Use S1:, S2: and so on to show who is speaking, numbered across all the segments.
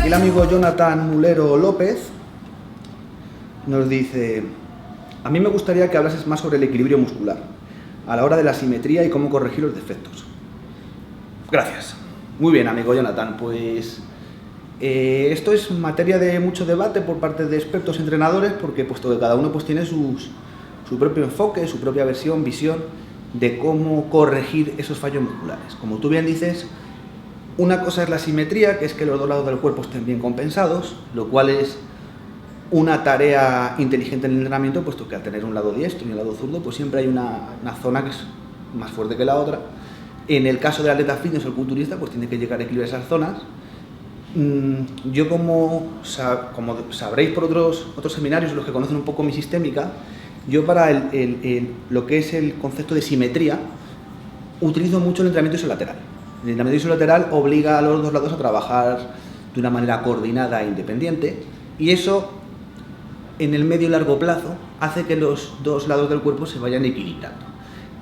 S1: El amigo Jonathan Mulero López nos dice: a mí me gustaría que hablases más sobre el equilibrio muscular a la hora de la simetría y cómo corregir los defectos. Gracias. Muy bien, amigo Jonathan, pues esto es materia de mucho debate por parte de expertos y entrenadores, porque puesto que cada uno pues tiene su propio enfoque, su propia visión de cómo corregir esos fallos musculares. Como tú bien dices, una cosa es la simetría, que es que los dos lados del cuerpo estén bien compensados, lo cual es una tarea inteligente en el entrenamiento, puesto que al tener un lado diestro y un lado zurdo, pues siempre hay una zona que es más fuerte que la otra. En el caso del atleta fitness o el culturista, pues tiene que llegar a equilibrar esas zonas. Yo, como sabréis por otros seminarios, los que conocen un poco mi sistémica, yo para lo que es el concepto de simetría, utilizo mucho el entrenamiento isolateral. El entrenamiento isolateral obliga a los dos lados a trabajar de una manera coordinada e independiente, y eso en el medio y largo plazo hace que los dos lados del cuerpo se vayan equilibrando,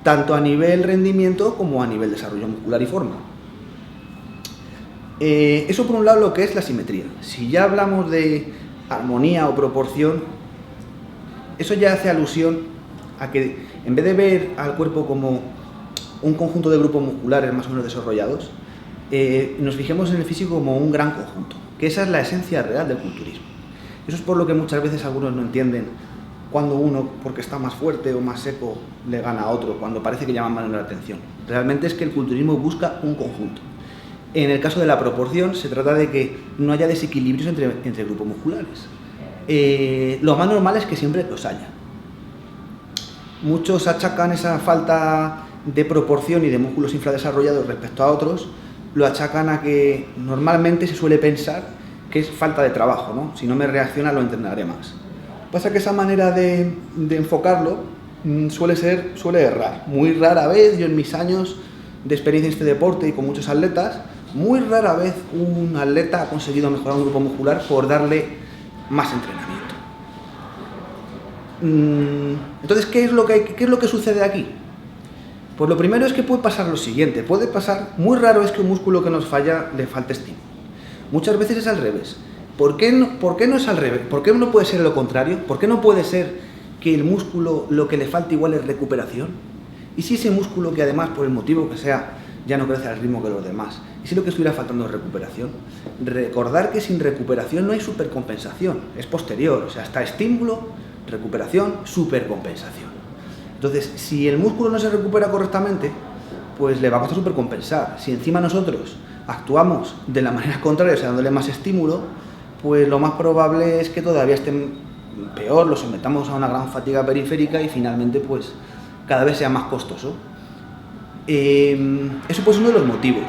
S1: tanto a nivel rendimiento como a nivel desarrollo muscular y forma. Eso por un lado lo que es la simetría. Si ya hablamos de armonía o proporción, eso ya hace alusión a que en vez de ver al cuerpo como un conjunto de grupos musculares más o menos desarrollados, nos fijemos en el físico como un gran conjunto, que esa es la esencia real del culturismo. Eso es por lo que muchas veces algunos no entienden cuando uno, porque está más fuerte o más seco, le gana a otro, cuando parece que llama más la atención. Realmente es que el culturismo busca un conjunto. En el caso de la proporción, se trata de que no haya desequilibrios entre grupos musculares. Lo más normal es que siempre los haya. Muchos achacan esa falta de proporción y de músculos infradesarrollados respecto a otros, lo achacan a que normalmente se suele pensar que es falta de trabajo, ¿no? Si no me reacciona, lo entrenaré más. Pasa que esa manera de enfocarlo suele errar. Muy rara vez, yo en mis años de experiencia en este deporte y con muchos atletas, muy rara vez un atleta ha conseguido mejorar un grupo muscular por darle más entrenamiento. Entonces, ¿qué es lo que sucede aquí? Pues lo primero es que puede pasar lo siguiente, muy raro es que un músculo que nos falla le falte estímulo. Muchas veces es al revés. ¿Por qué no es al revés? ¿Por qué no puede ser lo contrario? ¿Por qué no puede ser que el músculo lo que le falta igual es recuperación? ¿Y si ese músculo, que además por el motivo que sea ya no crece al ritmo que los demás, y si lo que estuviera faltando es recuperación? Recordar que sin recuperación no hay supercompensación, es posterior, o sea, está estímulo, recuperación, supercompensación. Entonces, si el músculo no se recupera correctamente, pues le va a costar supercompensar. Si encima nosotros actuamos de la manera contraria, o sea, dándole más estímulo, pues lo más probable es que todavía esté peor, lo sometamos a una gran fatiga periférica y finalmente pues cada vez sea más costoso. Eso pues es uno de los motivos.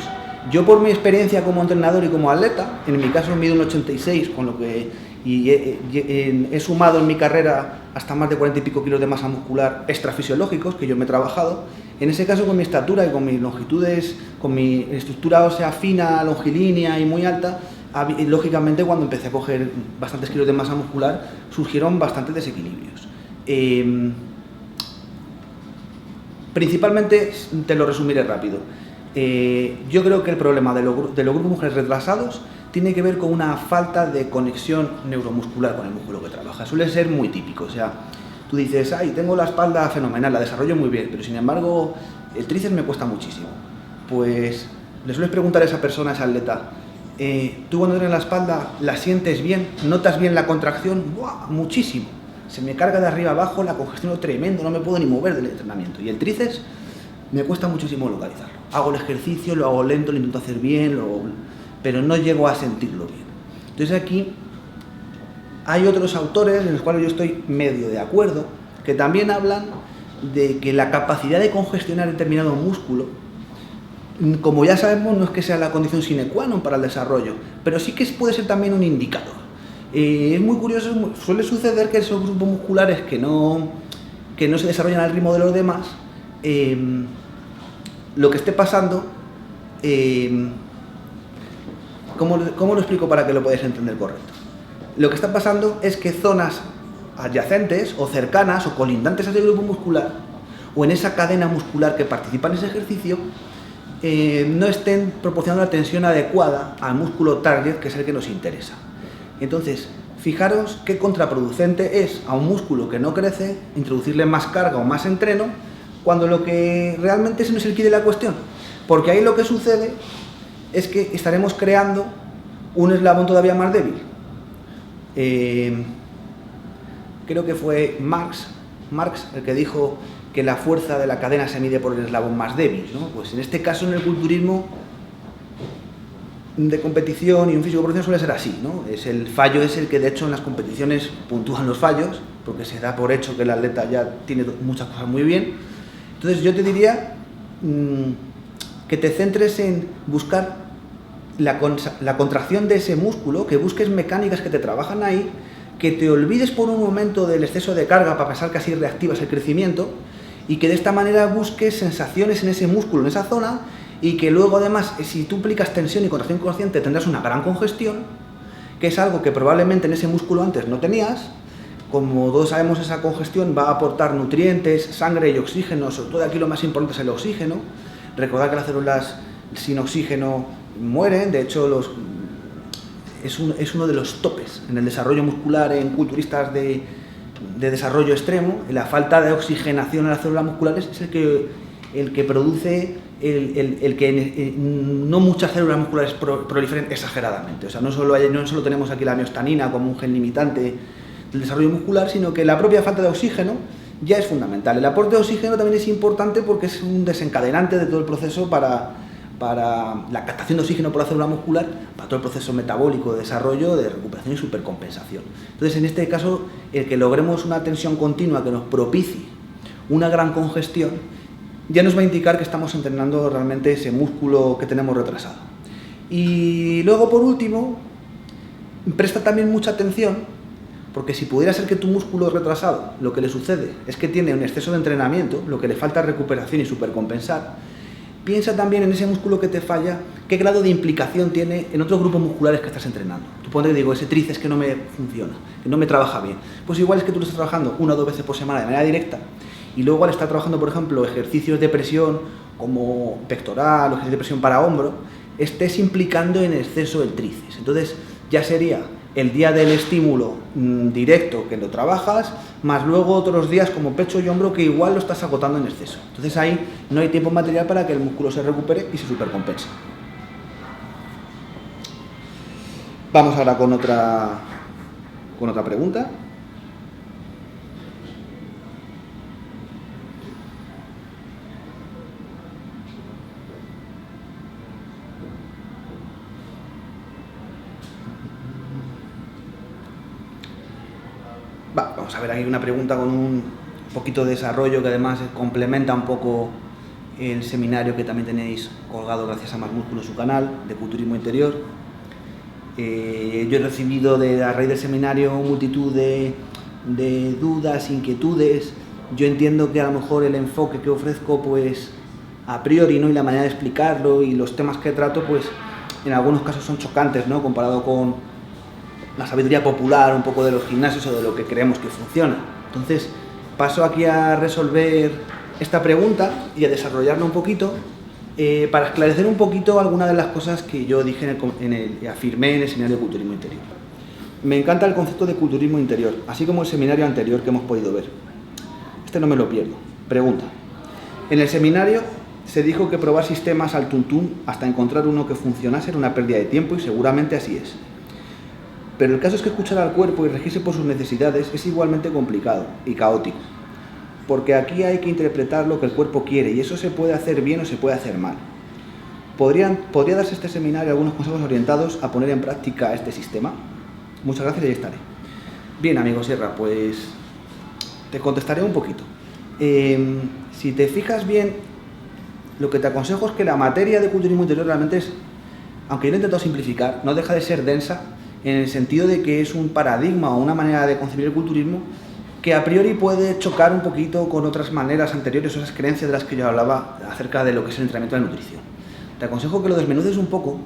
S1: Yo, por mi experiencia como entrenador y como atleta, en mi caso mido un 86, con lo que he sumado en mi carrera hasta más de 40 y pico kilos de masa muscular extrafisiológicos que yo me he trabajado. En ese caso, con mi estatura y con mis longitudes, con mi estructura ósea fina, longilínea y muy alta, lógicamente cuando empecé a coger bastantes kilos de masa muscular surgieron bastantes desequilibrios. Principalmente, te lo resumiré rápido, yo creo que el problema de los grupos musculares retrasados tiene que ver con una falta de conexión neuromuscular con el músculo que trabaja. Suele ser muy típico, o sea, tú dices, ay, tengo la espalda fenomenal, la desarrollo muy bien, pero sin embargo el tríceps me cuesta muchísimo. Pues le sueles preguntar a esa persona, a ese atleta, ¿tú cuando tienes la espalda la sientes bien? ¿Notas bien la contracción? ¡Buah! Muchísimo. Se me carga de arriba abajo, la congestión es tremendo, no me puedo ni mover del entrenamiento. Y el tríceps me cuesta muchísimo localizarlo. Hago el ejercicio, lo hago lento, lo intento hacer bien, pero no llego a sentirlo bien. Entonces aquí hay otros autores en los cuales yo estoy medio de acuerdo, que también hablan de que la capacidad de congestionar determinado músculo, como ya sabemos, no es que sea la condición sine qua non para el desarrollo, pero sí que puede ser también un indicador. Es muy curioso, suele suceder que esos grupos musculares que no se desarrollan al ritmo de los demás, lo que esté pasando, ¿cómo lo explico para que lo podáis entender correcto? Lo que está pasando es que zonas adyacentes o cercanas o colindantes a ese grupo muscular o en esa cadena muscular que participa en ese ejercicio no estén proporcionando la tensión adecuada al músculo target, que es el que nos interesa. Entonces, fijaros qué contraproducente es a un músculo que no crece introducirle más carga o más entreno, cuando lo que realmente ese no es el quid de la cuestión, porque ahí lo que sucede es que estaremos creando un eslabón todavía más débil. Creo que fue Marx el que dijo que la fuerza de la cadena se mide por el eslabón más débil, ¿no? Pues en este caso, en el culturismo de competición y un físico profesional suele ser así, ¿no? El fallo es el que, de hecho, en las competiciones puntúan los fallos, porque se da por hecho que el atleta ya tiene muchas cosas muy bien. Entonces yo te diría que te centres en buscar la contracción de ese músculo, que busques mecánicas que te trabajan ahí, que te olvides por un momento del exceso de carga para pensar que así reactivas el crecimiento, y que de esta manera busques sensaciones en ese músculo, en esa zona, y que luego además, si tú aplicas tensión y contracción consciente, tendrás una gran congestión, que es algo que probablemente en ese músculo antes no tenías. Como todos sabemos, esa congestión va a aportar nutrientes, sangre y oxígeno, sobre todo aquí lo más importante es el oxígeno. Recordad que las células sin oxígeno mueren, de hecho es uno de los topes en el desarrollo muscular en culturistas de desarrollo extremo. La falta de oxigenación en las células musculares es el que produce el que no muchas células musculares proliferen exageradamente. O sea, no solo tenemos aquí la miostanina como un gen limitante del desarrollo muscular, sino que la propia falta de oxígeno ya es fundamental. El aporte de oxígeno también es importante porque es un desencadenante de todo el proceso para la captación de oxígeno por la célula muscular, para todo el proceso metabólico de desarrollo, de recuperación y supercompensación. Entonces, en este caso, el que logremos una tensión continua que nos propicie una gran congestión, ya nos va a indicar que estamos entrenando realmente ese músculo que tenemos retrasado. Y luego, por último, presta también mucha atención, porque si pudiera ser que tu músculo retrasado, lo que le sucede es que tiene un exceso de entrenamiento, lo que le falta es recuperación y supercompensar, piensa también en ese músculo que te falla, qué grado de implicación tiene en otros grupos musculares que estás entrenando. Tú ponte, digo, ese tríceps que no me funciona, que no me trabaja bien. Pues igual es que tú lo estás trabajando 1 o 2 veces por semana de manera directa, y luego al estar trabajando, por ejemplo, ejercicios de presión como pectoral o ejercicios de presión para hombro, estés implicando en exceso el tríceps. Entonces ya sería el día del estímulo directo que lo trabajas, más luego otros días como pecho y hombro que igual lo estás agotando en exceso. Entonces ahí no hay tiempo material para que el músculo se recupere y se supercompense. Vamos ahora con otra pregunta. Vamos a ver aquí una pregunta con un poquito de desarrollo que además complementa un poco el seminario que también tenéis colgado gracias a Más Músculo en su canal de culturismo interior. Yo he recibido a raíz del seminario multitud de dudas, inquietudes. Yo entiendo que a lo mejor el enfoque que ofrezco pues a priori, ¿no? Y la manera de explicarlo y los temas que trato pues en algunos casos son chocantes, ¿no? Comparado con la sabiduría popular un poco de los gimnasios o de lo que creemos que funciona. Entonces paso aquí a resolver esta pregunta y a desarrollarla un poquito para esclarecer un poquito algunas de las cosas que yo dije afirmé en el seminario de culturismo interior. Me encanta el concepto de culturismo interior, así como el seminario anterior que hemos podido ver. Este no me lo pierdo. Pregunta. En el seminario se dijo que probar sistemas al tuntún hasta encontrar uno que funcionase era una pérdida de tiempo y seguramente así es. Pero el caso es que escuchar al cuerpo y regirse por sus necesidades es igualmente complicado y caótico, porque aquí hay que interpretar lo que el cuerpo quiere y eso se puede hacer bien o se puede hacer mal. ¿Podría darse este seminario algunos consejos orientados a poner en práctica este sistema? Muchas gracias y ahí estaré. Bien, amigo Sierra, pues te contestaré un poquito. Si te fijas bien, lo que te aconsejo es que la materia de culturismo interior realmente es, aunque yo lo he intentado simplificar, no deja de ser densa en el sentido de que es un paradigma o una manera de concebir el culturismo que a priori puede chocar un poquito con otras maneras anteriores, o esas creencias de las que yo hablaba acerca de lo que es el entrenamiento de la nutrición. Te aconsejo que lo desmenuces un poco,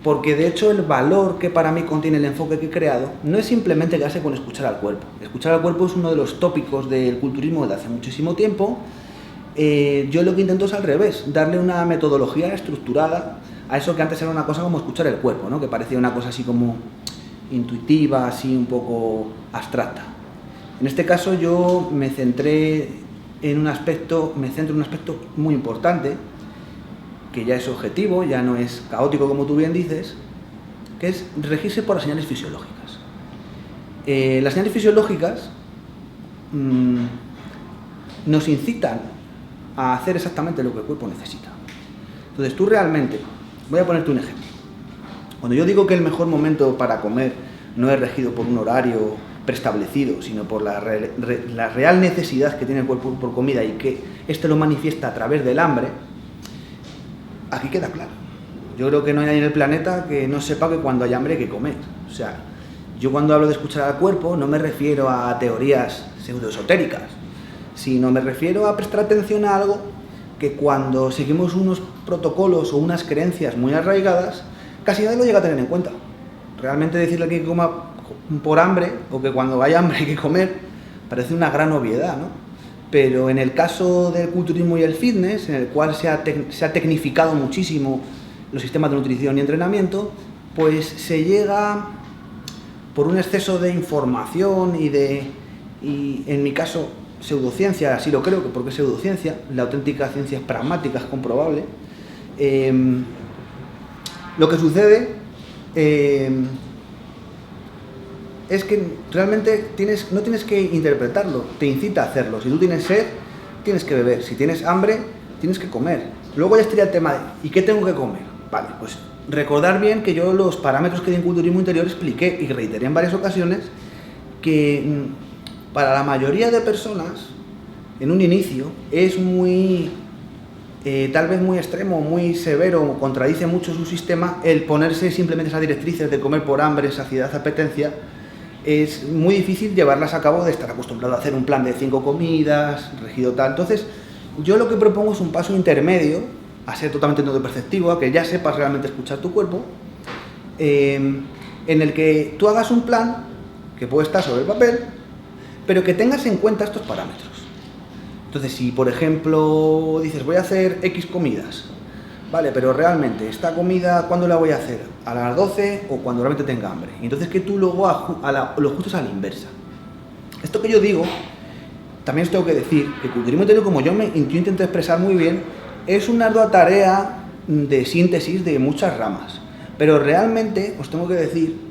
S1: porque de hecho el valor que para mí contiene el enfoque que he creado no es simplemente quedarse con escuchar al cuerpo. Escuchar al cuerpo es uno de los tópicos del culturismo desde hace muchísimo tiempo. Yo lo que intento es al revés, darle una metodología estructurada a eso que antes era una cosa como escuchar el cuerpo, ¿no? Que parecía una cosa así como intuitiva, así un poco abstracta. En este caso yo me centro en un aspecto muy importante, que ya es objetivo, ya no es caótico como tú bien dices, que es regirse por las señales fisiológicas. Las señales fisiológicas nos incitan a hacer exactamente lo que el cuerpo necesita. Entonces tú realmente, voy a ponerte un ejemplo. Cuando yo digo que el mejor momento para comer no es regido por un horario preestablecido, sino por la real necesidad que tiene el cuerpo por comida y que este lo manifiesta a través del hambre, aquí queda claro. Yo creo que no hay nadie en el planeta que no sepa que cuando hay hambre hay que comer. O sea, yo cuando hablo de escuchar al cuerpo no me refiero a teorías pseudoesotéricas, sino me refiero a prestar atención a algo que cuando seguimos unos protocolos o unas creencias muy arraigadas, casi nadie lo llega a tener en cuenta. Realmente decirle que coma por hambre o que cuando hay hambre hay que comer parece una gran obviedad, ¿no? Pero en el caso del culturismo y el fitness, en el cual se ha tecnificado muchísimo los sistemas de nutrición y entrenamiento, pues se llega por un exceso de información y en mi caso pseudociencia, así lo creo, porque es pseudociencia, la auténtica ciencia es pragmática, es comprobable. Lo que sucede es que realmente no tienes que interpretarlo, te incita a hacerlo. Si tú tienes sed, tienes que beber. Si tienes hambre, tienes que comer. Luego ya estaría el tema de ¿y qué tengo que comer? Vale, pues recordar bien que yo los parámetros que di en culturismo interior expliqué y reiteré en varias ocasiones que para la mayoría de personas, en un inicio, es muy, tal vez muy extremo, muy severo, contradice mucho su sistema el ponerse simplemente esas directrices de comer por hambre, saciedad, apetencia. Es muy difícil llevarlas a cabo de estar acostumbrado a hacer un plan de 5 comidas, regido tal. Entonces, yo lo que propongo es un paso intermedio, a ser totalmente no perceptivo, a que ya sepas realmente escuchar tu cuerpo, en el que tú hagas un plan que puede estar sobre el papel, pero que tengas en cuenta estos parámetros. Entonces, si por ejemplo dices voy a hacer X comidas, vale, pero realmente esta comida ¿cuándo la voy a hacer? ¿A las 12 o cuando realmente tenga hambre? Y entonces que tú luego lo ajustes a la inversa. Esto que yo digo, también os tengo que decir que el culturismo interior, como yo intento expresar muy bien, es una ardua tarea de síntesis de muchas ramas. Pero realmente os tengo que decir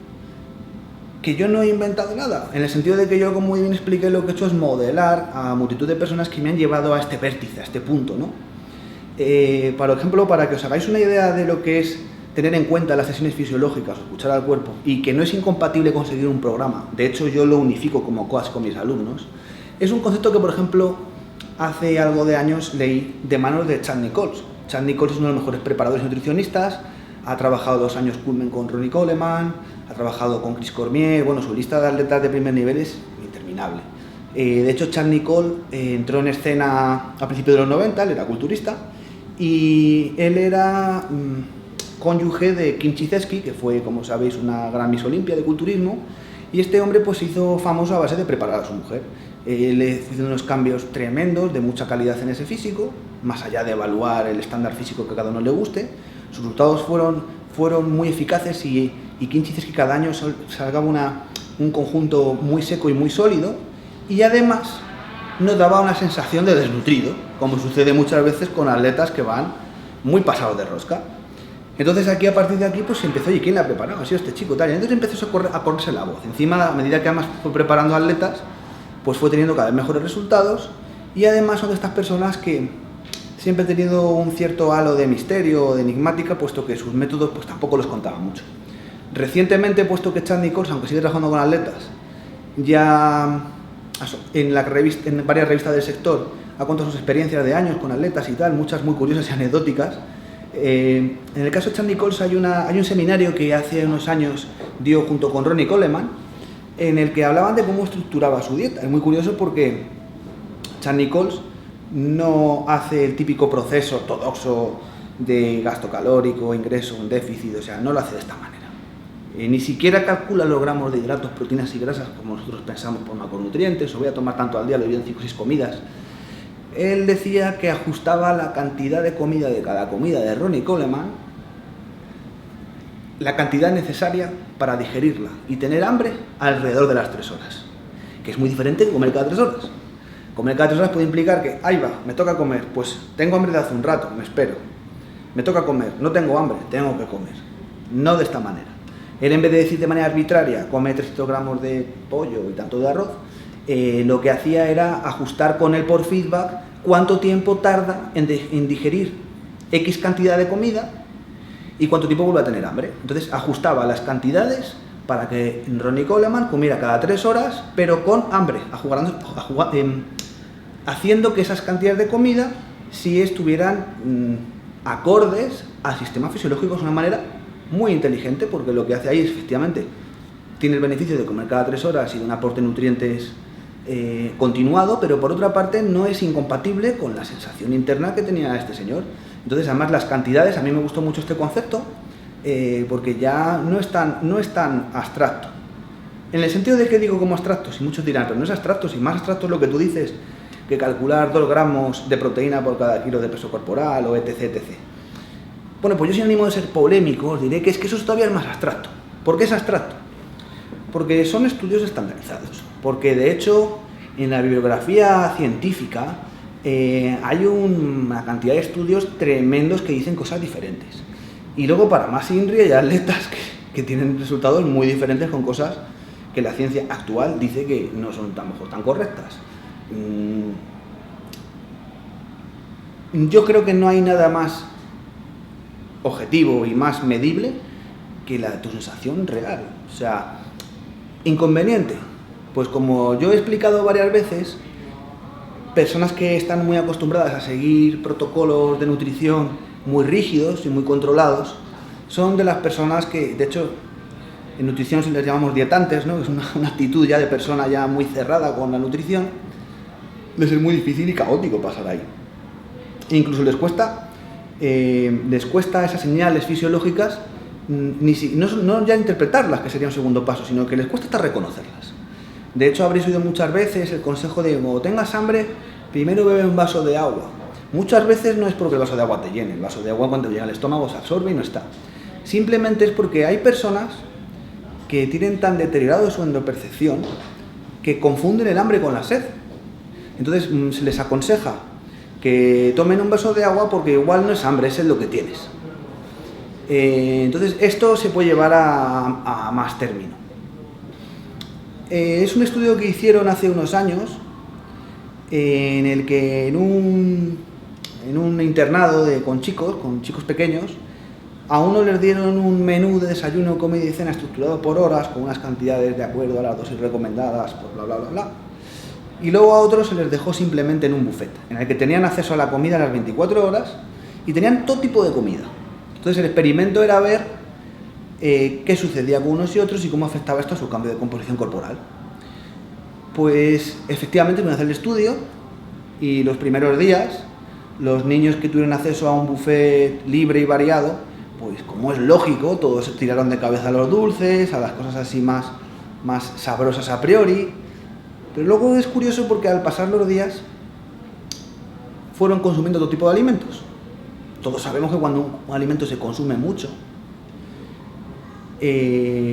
S1: que yo no he inventado nada, en el sentido de que yo, como muy bien expliqué, lo que he hecho es modelar a multitud de personas que me han llevado a este vértice, a este punto, ¿no? Por ejemplo, para que os hagáis una idea de lo que es tener en cuenta las sesiones fisiológicas, escuchar al cuerpo, y que no es incompatible con seguir un programa, de hecho yo lo unifico como coach con mis alumnos, es un concepto que, por ejemplo, hace algo de años leí de manos de Chad Nichols. Chad Nichols es uno de los mejores preparadores y nutricionistas, ha trabajado 2 años Culmen con Ronnie Coleman, ha trabajado con Chris Cormier, bueno, su lista de atletas de primer nivel es interminable. De hecho, Chad Nichols entró en escena a principios de los 90, él era culturista, y él era cónyuge de Kim Chizeski, que fue, como sabéis, una gran Miss Olimpia de culturismo, y este hombre pues se hizo famoso a base de preparar a su mujer. Le hizo unos cambios tremendos, de mucha calidad en ese físico, más allá de evaluar el estándar físico que a cada uno le guste. Sus resultados fueron muy eficaces y Kim Chizeski cada año sacaba un conjunto muy seco y muy sólido, y además nos daba una sensación de desnutrido, como sucede muchas veces con atletas que van muy pasados de rosca. Entonces aquí, a partir de aquí, pues se empezó, oye, ¿quién la ha preparado? Ha sido este chico, tal. Y entonces empezó a correrse la voz. Encima, a medida que además fue preparando atletas, pues fue teniendo cada vez mejores resultados, y además son de estas personas que siempre han tenido un cierto halo de misterio o de enigmática, puesto que sus métodos pues tampoco los contaban mucho. Recientemente, puesto que Chad Nichols, aunque sigue trabajando con atletas, ya en varias revistas del sector ha contado sus experiencias de años con atletas y tal, muchas muy curiosas y anecdóticas. En el caso de Charles Nichols hay un seminario que hace unos años dio junto con Ronnie Coleman, en el que hablaban de cómo estructuraba su dieta. Es muy curioso porque Charles Nichols no hace el típico proceso ortodoxo de gasto calórico, ingreso, un déficit, o sea, no lo hace de esta manera. Ni siquiera calcula los gramos de hidratos, proteínas y grasas como nosotros pensamos por macronutrientes, o voy a tomar tanto al día, lo divido en 5 o 6 comidas. Él decía que ajustaba la cantidad de comida de cada comida de Ronnie Coleman, la cantidad necesaria para digerirla y tener hambre alrededor de las 3 horas, que es muy diferente de comer cada 3 horas. Comer cada 3 horas puede implicar que, ahí va, me toca comer, pues tengo hambre de hace un rato, me espero. Me toca comer, no tengo hambre, tengo que comer. No de esta manera. Él, en vez de decir de manera arbitraria, come 300 gramos de pollo y tanto de arroz, lo que hacía era ajustar con él por feedback cuánto tiempo tarda en digerir X cantidad de comida y cuánto tiempo vuelve a tener hambre. Entonces ajustaba las cantidades para que Ronnie Coleman comiera cada 3 horas, pero con hambre, haciendo que esas cantidades de comida sí estuvieran acordes al sistema fisiológico de una manera muy inteligente, porque lo que hace ahí es, efectivamente, tiene el beneficio de comer cada 3 horas y de un aporte de nutrientes continuado, pero por otra parte no es incompatible con la sensación interna que tenía este señor. Entonces, además, las cantidades, a mí me gustó mucho este concepto, porque ya no es tan abstracto. En el sentido de que digo como abstracto, si muchos dirán, pero no es abstracto, si más abstracto es lo que tú dices, que calcular 2 gramos de proteína por cada kilo de peso corporal, o etc, etc. Bueno, pues yo, sin ánimo de ser polémico, os diré que eso todavía es más abstracto. ¿Por qué es abstracto? Porque son estudios estandarizados. Porque, de hecho, en la bibliografía científica hay una cantidad de estudios tremendos que dicen cosas diferentes. Y luego, para más INRI, hay atletas que tienen resultados muy diferentes con cosas que la ciencia actual dice que no son tan correctas. Yo creo que no hay nada más objetivo y más medible que tu sensación real. O sea, inconveniente, pues como yo he explicado varias veces, personas que están muy acostumbradas a seguir protocolos de nutrición muy rígidos y muy controlados, son de las personas que, de hecho, en nutrición se les llamamos dietantes, ¿no? Es una actitud ya de persona ya muy cerrada con la nutrición. Les es muy difícil y caótico pasar ahí. E incluso les cuesta esas señales fisiológicas, no ya interpretarlas, que sería un segundo paso, sino que les cuesta hasta reconocerlas. De hecho, habréis oído muchas veces el consejo de, cuando tengas hambre, primero bebe un vaso de agua. Muchas veces no es porque el vaso de agua te llene, el vaso de agua cuando llega al estómago se absorbe y no está. Simplemente es porque hay personas que tienen tan deteriorado su endopercepción que confunden el hambre con la sed. Entonces se les aconseja que tomen un vaso de agua porque igual no es hambre, es lo que tienes. Entonces esto se puede llevar a más término. Es un estudio que hicieron hace unos años en el que en un internado con chicos pequeños, a uno les dieron un menú de desayuno, comida y cena estructurado por horas, con unas cantidades de acuerdo a las dosis recomendadas, por bla bla bla bla. Y luego a otros se les dejó simplemente en un buffet, en el que tenían acceso a la comida a las 24 horas y tenían todo tipo de comida. Entonces el experimento era ver qué sucedía con unos y otros y cómo afectaba esto a su cambio de composición corporal. Pues efectivamente me hace el estudio y los primeros días los niños que tuvieron acceso a un buffet libre y variado, pues como es lógico, todos se tiraron de cabeza a los dulces, a las cosas así más sabrosas a priori. Pero luego es curioso porque al pasar los días fueron consumiendo todo tipo de alimentos. Todos sabemos que cuando un alimento se consume mucho,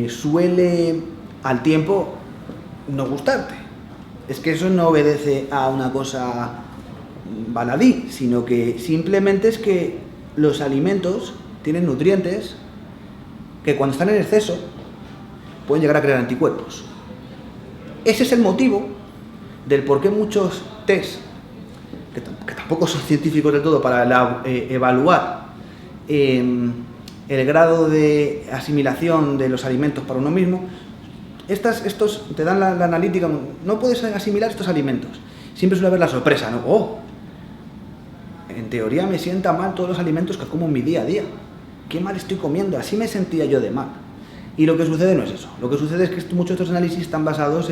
S1: suele al tiempo no gustarte. Es que eso no obedece a una cosa baladí, sino que simplemente es que los alimentos tienen nutrientes que cuando están en exceso pueden llegar a crear anticuerpos. Ese es el motivo del por qué muchos test, que tampoco son científicos del todo para evaluar el grado de asimilación de los alimentos para uno mismo, estos te dan la analítica, no puedes asimilar estos alimentos. Siempre suele haber la sorpresa, ¿no? ¡Oh! teoría me sienta mal todos los alimentos que como en mi día a día. ¿Qué mal estoy comiendo? Así me sentía yo de mal. Y lo que sucede no es eso. Lo que sucede es que muchos de estos análisis están basados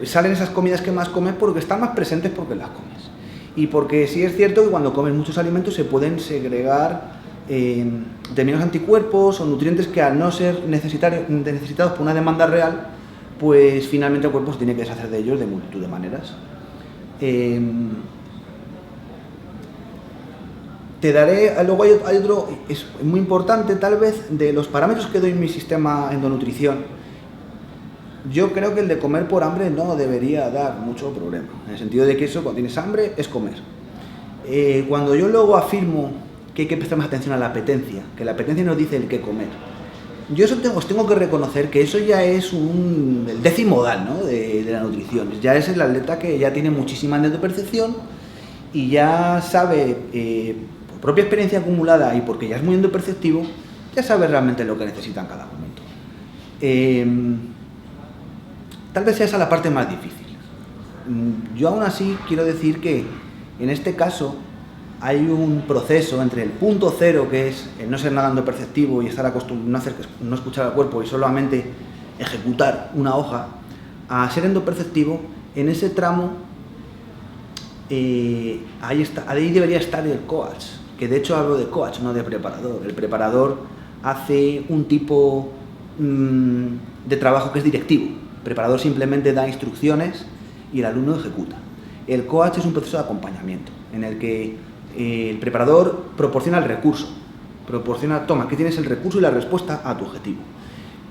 S1: salen esas comidas que más comes porque están más presentes porque las comes. Y porque sí es cierto que cuando comes muchos alimentos se pueden segregar determinados anticuerpos o nutrientes que al no ser necesitados por una demanda real, pues finalmente el cuerpo se tiene que deshacer de ellos de multitud de maneras. Te daré, luego hay otro, es muy importante tal vez, de los parámetros que doy en mi sistema endonutrición. Yo creo que el de comer por hambre no debería dar mucho problema, en el sentido de que eso, cuando tienes hambre, es comer. Cuando yo luego afirmo que hay que prestar más atención a la apetencia, que la apetencia nos dice el qué comer, yo os tengo que reconocer que eso ya es el décimo dan, ¿no? de la nutrición. Ya es el atleta que ya tiene muchísima endopercepción y ya sabe, por propia experiencia acumulada y porque ya es muy endoperceptivo, ya sabe realmente lo que necesita en cada momento. Tal vez sea esa la parte más difícil. Yo aún así quiero decir que en este caso hay un proceso entre el punto cero, que es el no ser nada endoperceptivo y estar acostumbrado, no escuchar al cuerpo y solamente ejecutar una hoja, a ser endoperceptivo. En ese tramo ahí debería estar el coach, que de hecho hablo de coach, no de preparador. El preparador hace un tipo de trabajo que es directivo. El preparador simplemente da instrucciones y el alumno ejecuta. El coach es un proceso de acompañamiento en el que el preparador proporciona el recurso, toma, aquí tienes el recurso y la respuesta a tu objetivo.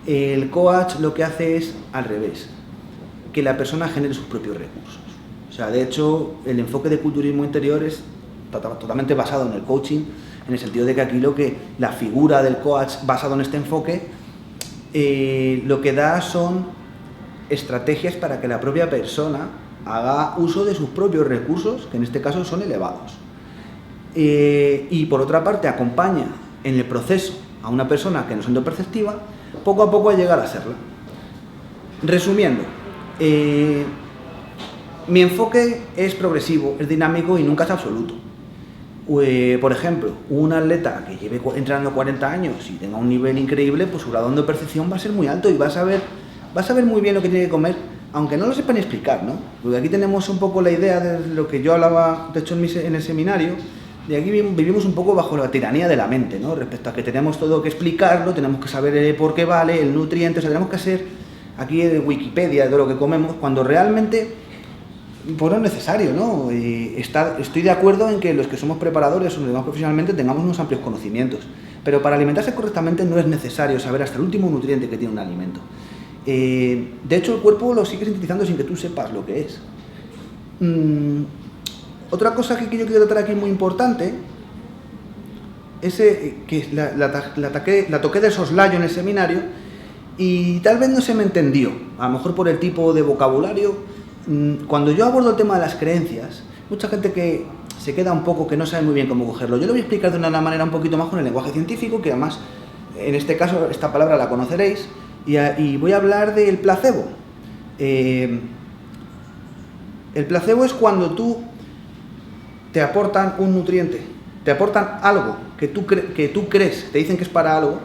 S1: El coach lo que hace es al revés, que la persona genere sus propios recursos. O sea, de hecho, el enfoque de culturismo interior es totalmente basado en el coaching, en el sentido de que aquí la figura del coach basado en este enfoque, lo que da son estrategias para que la propia persona haga uso de sus propios recursos, que en este caso son elevados. Y por otra parte acompaña en el proceso a una persona que no es endoperceptiva, poco a poco a llegar a serla. Resumiendo, mi enfoque es progresivo, es dinámico y nunca es absoluto. Por ejemplo, un atleta que lleve entrenando 40 años y tenga un nivel increíble, pues su grado de endopercepción va a ser muy alto y va a saber muy bien lo que tiene que comer, aunque no lo sepa ni explicar, ¿no? Porque aquí tenemos un poco la idea de lo que yo hablaba, de hecho, en el seminario, de aquí vivimos un poco bajo la tiranía de la mente, ¿no? Respecto a que tenemos todo que explicarlo, tenemos que saber por qué vale, el nutriente, o sea, tenemos que ser aquí de Wikipedia de todo lo que comemos, cuando realmente pues no es necesario, ¿no? Estoy de acuerdo en que los que somos preparadores o nos demás profesionalmente tengamos unos amplios conocimientos, pero para alimentarse correctamente no es necesario saber hasta el último nutriente que tiene un alimento. De hecho, el cuerpo lo sigue sintetizando sin que tú sepas lo que es. Otra cosa que yo quiero tratar aquí muy importante es que la toqué de soslayo en el seminario y tal vez no se me entendió, a lo mejor por el tipo de vocabulario. Cuando yo abordo el tema de las creencias, mucha gente que se queda un poco, que no sabe muy bien cómo cogerlo. Yo lo voy a explicar de una manera un poquito más con el lenguaje científico, que además, en este caso, esta palabra la conoceréis, y voy a hablar del placebo. El placebo es cuando te aportan un nutriente, te aportan algo que tú crees, te dicen que es para algo,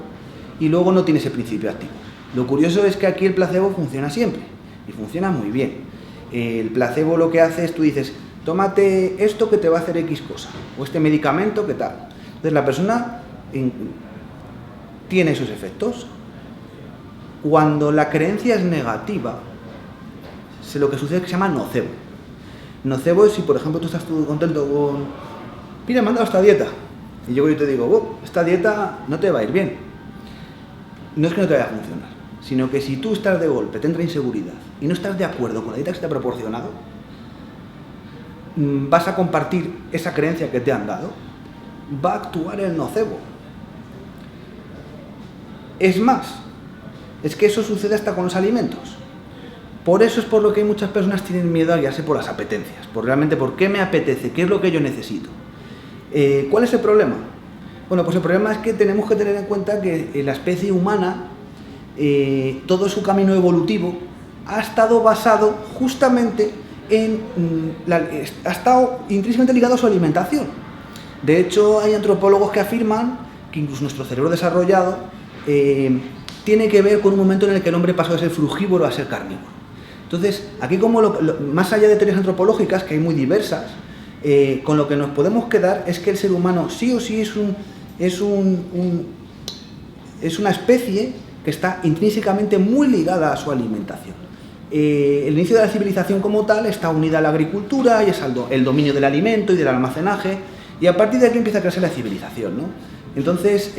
S1: y luego no tiene ese principio activo. Lo curioso es que aquí el placebo funciona siempre, y funciona muy bien. El placebo lo que hace es, tú dices, tómate esto que te va a hacer X cosa, o este medicamento que tal. Entonces la persona tiene esos efectos. Cuando la creencia es negativa, lo que sucede es que se llama nocebo. Nocebo es si, por ejemplo, tú estás contento con, mira, me han dado esta dieta, y yo te digo, esta dieta no te va a ir bien. No es que no te vaya a funcionar, sino que si tú estás de golpe, te entra inseguridad, y no estás de acuerdo con la dieta que se te ha proporcionado, vas a compartir esa creencia que te han dado, va a actuar el nocebo. Es más, es que eso sucede hasta con los alimentos. Por eso es por lo que muchas personas tienen miedo a guiarse por las apetencias, por realmente por qué me apetece, qué es lo que yo necesito. ¿Cuál es el problema? Bueno, pues el problema es que tenemos que tener en cuenta que la especie humana, todo su camino evolutivo, ha estado basado justamente ha estado intrínsecamente ligado a su alimentación. De hecho, hay antropólogos que afirman que incluso nuestro cerebro desarrollado tiene que ver con un momento en el que el hombre pasó de ser frugívoro a ser carnívoro. Entonces, aquí como más allá de teorías antropológicas, que hay muy diversas, con lo que nos podemos quedar es que el ser humano sí o sí es una especie que está intrínsecamente muy ligada a su alimentación. El inicio de la civilización como tal está unida a la agricultura y es el dominio del alimento y del almacenaje, y a partir de aquí empieza a crearse la civilización, ¿no? Entonces,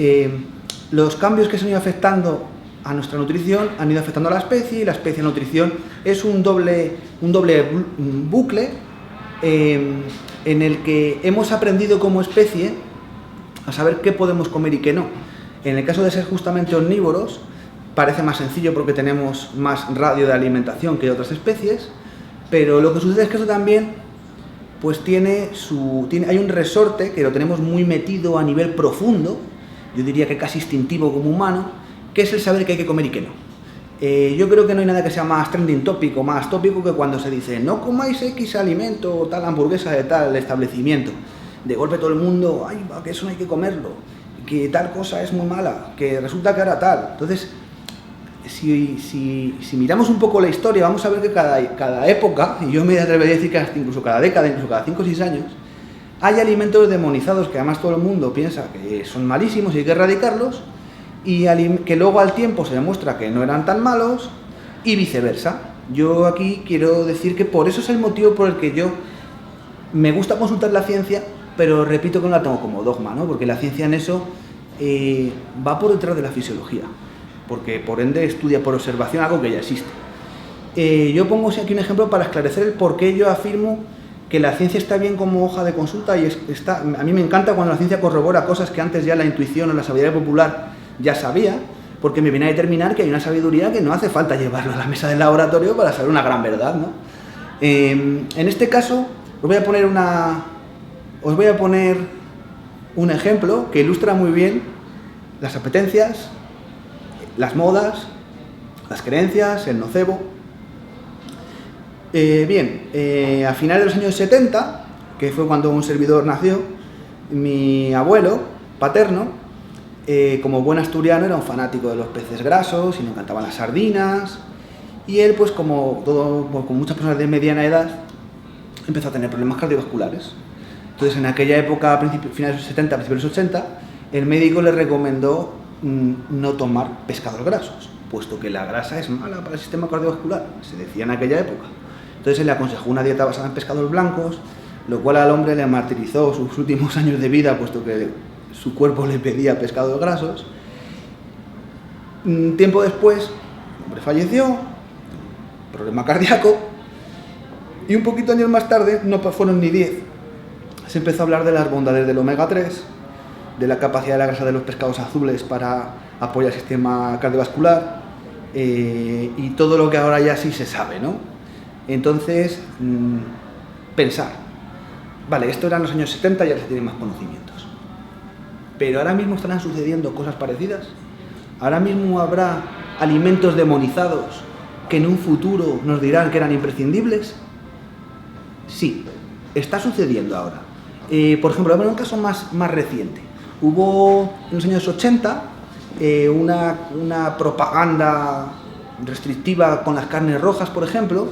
S1: los cambios que se han ido afectando a nuestra nutrición han ido afectando a la especie, y la especie a la nutrición es un doble bucle en el que hemos aprendido como especie a saber qué podemos comer y qué no. En el caso de ser justamente omnívoros, parece más sencillo porque tenemos más radio de alimentación que otras especies, pero lo que sucede es que eso también pues hay un resorte que lo tenemos muy metido a nivel profundo, yo diría que casi instintivo como humano, que es el saber qué hay que comer y qué no. Yo creo que no hay nada que sea más trending topic o más tópico que cuando se dice no comáis X alimento o tal hamburguesa de tal establecimiento. De golpe todo el mundo, ay, que eso no hay que comerlo, que tal cosa es muy mala, que resulta que ahora tal. Entonces, si miramos un poco la historia, vamos a ver que cada época, y yo me atrevería a decir que hasta incluso cada década, incluso cada 5 o 6 años, hay alimentos demonizados que además todo el mundo piensa que son malísimos y hay que erradicarlos, y que luego al tiempo se demuestra que no eran tan malos, y viceversa. Yo aquí quiero decir que por eso es el motivo por el que yo me gusta consultar la ciencia, pero repito que no la tengo como dogma, ¿no? Porque la ciencia en eso va por detrás de la fisiología, porque por ende estudia por observación algo que ya existe. Yo pongo aquí un ejemplo para esclarecer el por qué yo afirmo que la ciencia está bien como hoja de consulta, y a mí me encanta cuando la ciencia corrobora cosas que antes ya la intuición o la sabiduría popular ya sabía, porque me viene a determinar que hay una sabiduría que no hace falta llevarlo a la mesa del laboratorio para saber una gran verdad, ¿no? En este caso os voy a poner un ejemplo que ilustra muy bien las apetencias, las modas, las creencias, el nocebo. A finales de los años 70, que fue cuando un servidor nació, mi abuelo paterno, como buen asturiano, era un fanático de los peces grasos y le encantaban las sardinas, y él, pues como muchas personas de mediana edad, empezó a tener problemas cardiovasculares. Entonces, en aquella época, finales de los 70, principios de los 80, el médico le recomendó no tomar pescados grasos, puesto que la grasa es mala para el sistema cardiovascular, se decía en aquella época. Entonces, él le aconsejó una dieta basada en pescados blancos, lo cual al hombre le martirizó sus últimos años de vida, puesto que su cuerpo le pedía pescados grasos. Tiempo después, el hombre falleció, problema cardíaco, y un poquito años más tarde, no fueron ni 10, se empezó a hablar de las bondades del omega 3, de la capacidad de la grasa de los pescados azules para apoyar el sistema cardiovascular, y todo lo que ahora ya sí se sabe, ¿no? Entonces, pensar, vale, esto era en los años 70 y ahora se tienen más conocimientos, pero ahora mismo estarán sucediendo cosas parecidas. Ahora mismo habrá alimentos demonizados que en un futuro nos dirán que eran imprescindibles. Sí, está sucediendo ahora. Por ejemplo, voy a poner un caso más reciente. Hubo en los años 80 una propaganda restrictiva con las carnes rojas, por ejemplo,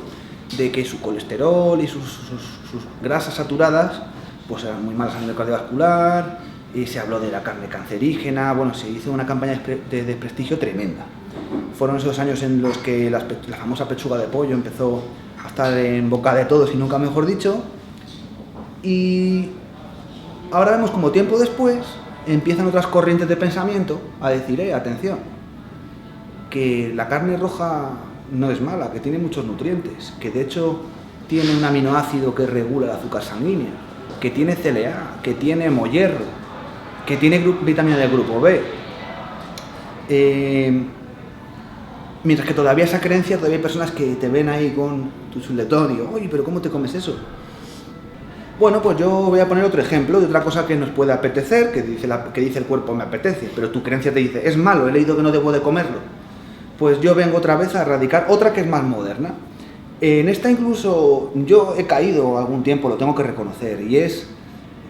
S1: de que su colesterol y sus grasas saturadas pues eran muy malas a nivel cardiovascular, y se habló de la carne cancerígena. Bueno, se hizo una campaña de desprestigio tremenda. Fueron esos años en los que la famosa pechuga de pollo empezó a estar en boca de todos y nunca mejor dicho, y ahora vemos como tiempo después empiezan otras corrientes de pensamiento a decir, atención, que la carne roja no es mala, que tiene muchos nutrientes, que de hecho tiene un aminoácido que regula el azúcar sanguínea, que tiene CLA, que tiene hierro, que tiene vitamina del grupo B. Mientras que todavía esa creencia, todavía hay personas que te ven ahí con tu chuletón y, oye, pero ¿cómo te comes eso? Bueno, pues yo voy a poner otro ejemplo de otra cosa que nos puede apetecer, que dice el cuerpo me apetece, pero tu creencia te dice, es malo, he leído que no debo de comerlo. Pues yo vengo otra vez a erradicar otra que es más moderna. En esta incluso yo he caído algún tiempo, lo tengo que reconocer, y es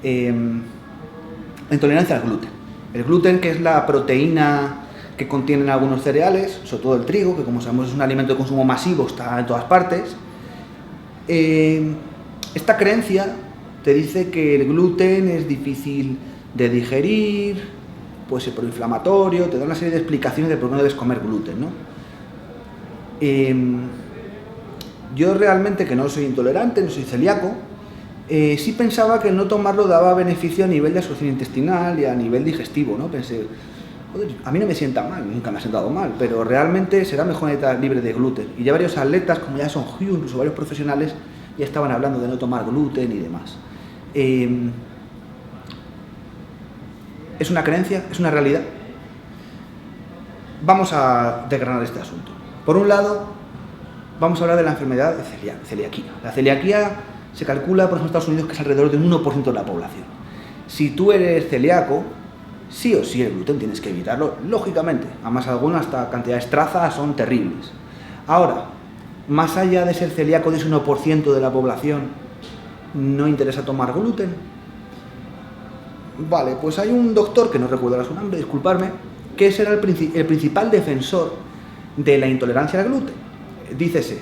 S1: la intolerancia al gluten. El gluten, que es la proteína que contienen algunos cereales, sobre todo el trigo, que como sabemos es un alimento de consumo masivo, está en todas partes. Esta creencia te dice que el gluten es difícil de digerir, puede ser proinflamatorio, te da una serie de explicaciones de por qué no debes comer gluten, ¿no? Yo realmente, que no soy intolerante, no soy celíaco, sí pensaba que no tomarlo daba beneficio a nivel de absorción intestinal y a nivel digestivo, ¿no? Pensé, joder, a mí no me sienta mal, nunca me ha sentado mal, pero realmente será mejor una dieta libre de gluten. Y ya varios atletas, como ya son Hugh, incluso varios profesionales, ya estaban hablando de no tomar gluten y demás. ¿Es una creencia? ¿Es una realidad? Vamos a desgranar este asunto. Por un lado, vamos a hablar de la enfermedad de celiaquía. La celiaquía se calcula, por ejemplo, en Estados Unidos, que es alrededor de un 1% de la población. Si tú eres celíaco, sí o sí el gluten tienes que evitarlo, lógicamente. Además, algunas hasta cantidades trazas son terribles. Ahora, más allá de ser celíaco de ese 1% de la población, ¿no interesa tomar gluten? Vale, pues hay un doctor, que no recuerdo ahora su nombre, disculparme, que ese era el principal defensor de la intolerancia al gluten. Dícese,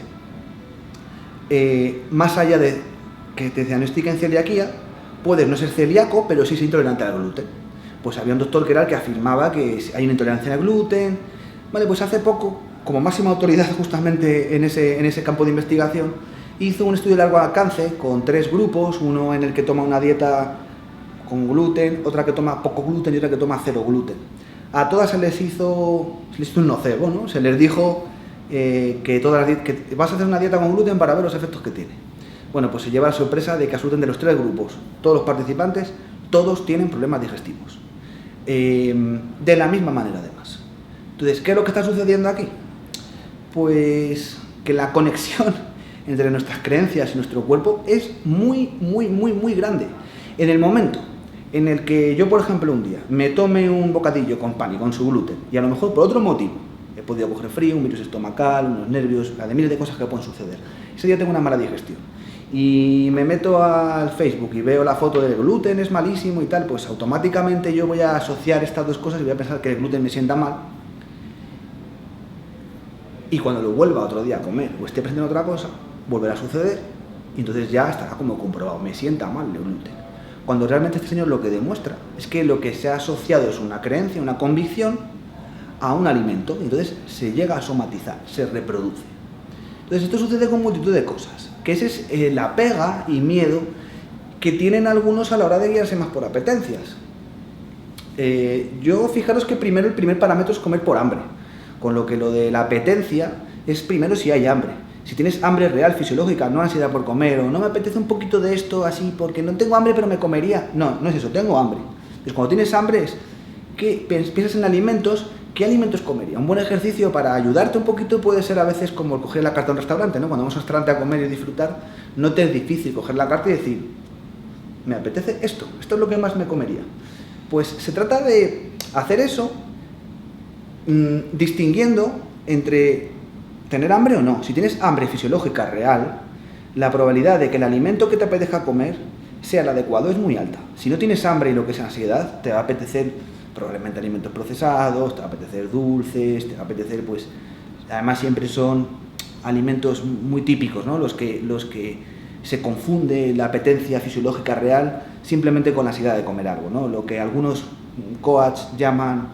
S1: más allá de que te diagnostiquen celiaquía, puedes no ser celíaco, pero sí ser intolerante al gluten. Pues había un doctor que era el que afirmaba que hay una intolerancia al gluten. Vale, pues hace poco, como máxima autoridad justamente en ese campo de investigación, hizo un estudio de largo alcance con 3 grupos, uno en el que toma una dieta con gluten, otra que toma poco gluten y otra que toma 0 gluten. A todas se les hizo un nocebo, ¿no? Se les dijo que vas a hacer una dieta con gluten para ver los efectos que tiene. Bueno, pues se lleva la sorpresa de que absolutamente de los 3 grupos, todos los participantes, todos tienen problemas digestivos. De la misma manera, además. Entonces, ¿qué es lo que está sucediendo aquí? Pues que la conexión entre nuestras creencias y nuestro cuerpo es muy, muy, muy, muy grande. En el momento en el que yo, por ejemplo, un día me tome un bocadillo con pan y con su gluten, y a lo mejor por otro motivo, he podido coger frío, un virus estomacal, unos nervios, de miles de cosas que pueden suceder. Ese día tengo una mala digestión. Y me meto al Facebook y veo la foto del gluten, es malísimo y tal, pues automáticamente yo voy a asociar estas dos cosas y voy a pensar que el gluten me sienta mal. Y cuando lo vuelva otro día a comer o esté presente en otra cosa, volverá a suceder y entonces ya estará como comprobado, me sienta mal el gluten. Cuando realmente este señor lo que demuestra es que lo que se ha asociado es una creencia, una convicción a un alimento, y entonces se llega a somatizar, se reproduce. Entonces esto sucede con multitud de cosas, que ese es la pega y miedo que tienen algunos a la hora de guiarse más por apetencias. Yo fijaros que primero el primer parámetro es comer por hambre, con lo que lo de la apetencia es primero si hay hambre. Si tienes hambre real, fisiológica, no ansiedad por comer, o no me apetece un poquito de esto así porque no tengo hambre pero me comería. No, no es eso, tengo hambre. Entonces cuando tienes hambre es que piensas en alimentos. ¿Qué alimentos comería? Un buen ejercicio para ayudarte un poquito puede ser a veces como coger la carta de un restaurante, ¿no? Cuando vamos a un restaurante a comer y disfrutar, no te es difícil coger la carta y decir, me apetece esto es lo que más me comería. Pues se trata de hacer eso distinguiendo entre tener hambre o no. Si tienes hambre fisiológica real, la probabilidad de que el alimento que te apetezca comer sea el adecuado es muy alta. Si no tienes hambre y lo que es ansiedad, te va a apetecer probablemente alimentos procesados, te va a apetecer dulces, te va a apetecer, pues, además siempre son alimentos muy típicos, ¿no? Los que se confunde la apetencia fisiológica real simplemente con la ansiedad de comer algo, ¿no? Lo que algunos coaches llaman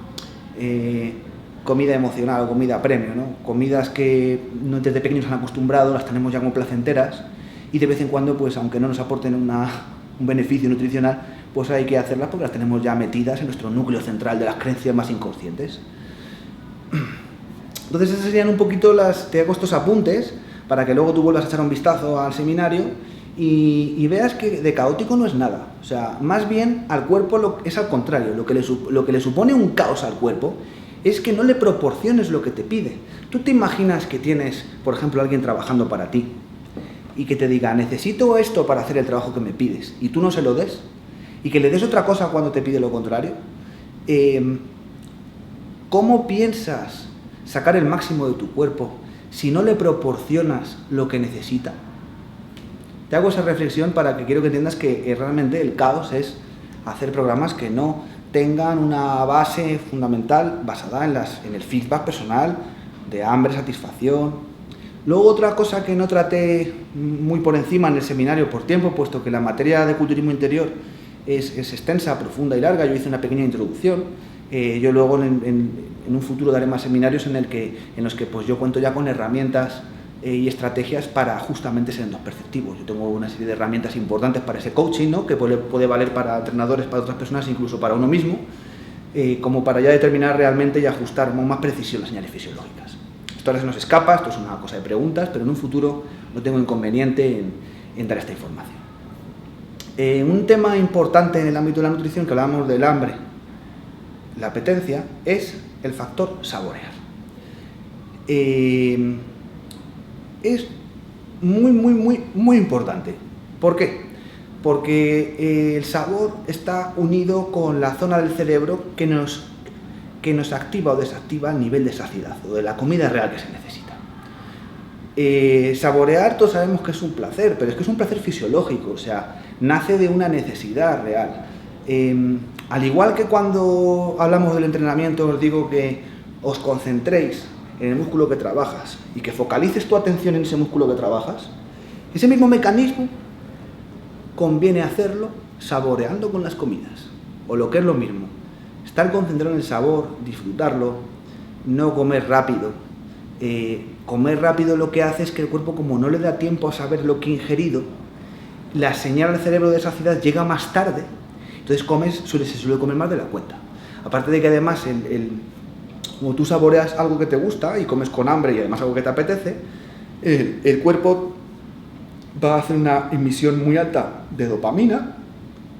S1: comida emocional o comida premio, ¿no? Comidas que desde pequeños han acostumbrado, las tenemos ya como placenteras y de vez en cuando, pues, aunque no nos aporten un beneficio nutricional, pues hay que hacerlas porque las tenemos ya metidas en nuestro núcleo central de las creencias más inconscientes. Entonces esas serían un poquito te hago estos apuntes para que luego tú vuelvas a echar un vistazo al seminario y veas que de caótico no es nada. O sea, más bien al cuerpo es al contrario. Lo que le supone un caos al cuerpo es que no le proporciones lo que te pide. Tú te imaginas que tienes, por ejemplo, alguien trabajando para ti y que te diga, necesito esto para hacer el trabajo que me pides, y tú no se lo des, y que le des otra cosa cuando te pide lo contrario. ¿Cómo piensas sacar el máximo de tu cuerpo si no le proporcionas lo que necesita? Te hago esa reflexión para que quiero que entiendas que realmente el caos es hacer programas que no tengan una base fundamental basada en el feedback personal, de hambre, satisfacción. Luego otra cosa que no traté muy por encima en el seminario por tiempo, puesto que la materia de culturismo interior es extensa, profunda y larga, yo hice una pequeña introducción. Yo luego en un futuro daré más seminarios en los que pues yo cuento ya con herramientas y estrategias para justamente ser endos perceptivos. Yo tengo una serie de herramientas importantes para ese coaching, ¿no? Que puede valer para entrenadores, para otras personas, incluso para uno mismo, como para ya determinar realmente y ajustar con más precisión las señales fisiológicas. Esto ahora se nos escapa, esto es una cosa de preguntas, pero en un futuro no tengo inconveniente en dar esta información. Un tema importante en el ámbito de la nutrición, que hablábamos del hambre, la apetencia, es el factor saborear. Es muy importante. ¿Por qué? Porque el sabor está unido con la zona del cerebro que nos activa o desactiva el nivel de saciedad o de la comida real que se necesita. Saborear, todos sabemos que es un placer, pero es que es un placer fisiológico, o sea, nace de una necesidad real. Al igual que cuando hablamos del entrenamiento, os digo que os concentréis en el músculo que trabajas y que focalices tu atención en ese músculo que trabajas, ese mismo mecanismo conviene hacerlo saboreando con las comidas, o lo que es lo mismo, estar concentrado en el sabor, disfrutarlo, no comer rápido. Comer rápido lo que hace es que el cuerpo, como no le da tiempo a saber lo que ha ingerido, la señal al cerebro de saciedad llega más tarde, entonces se suele comer más de la cuenta. Aparte de que además como tú saboreas algo que te gusta y comes con hambre y además algo que te apetece, el cuerpo va a hacer una emisión muy alta de dopamina,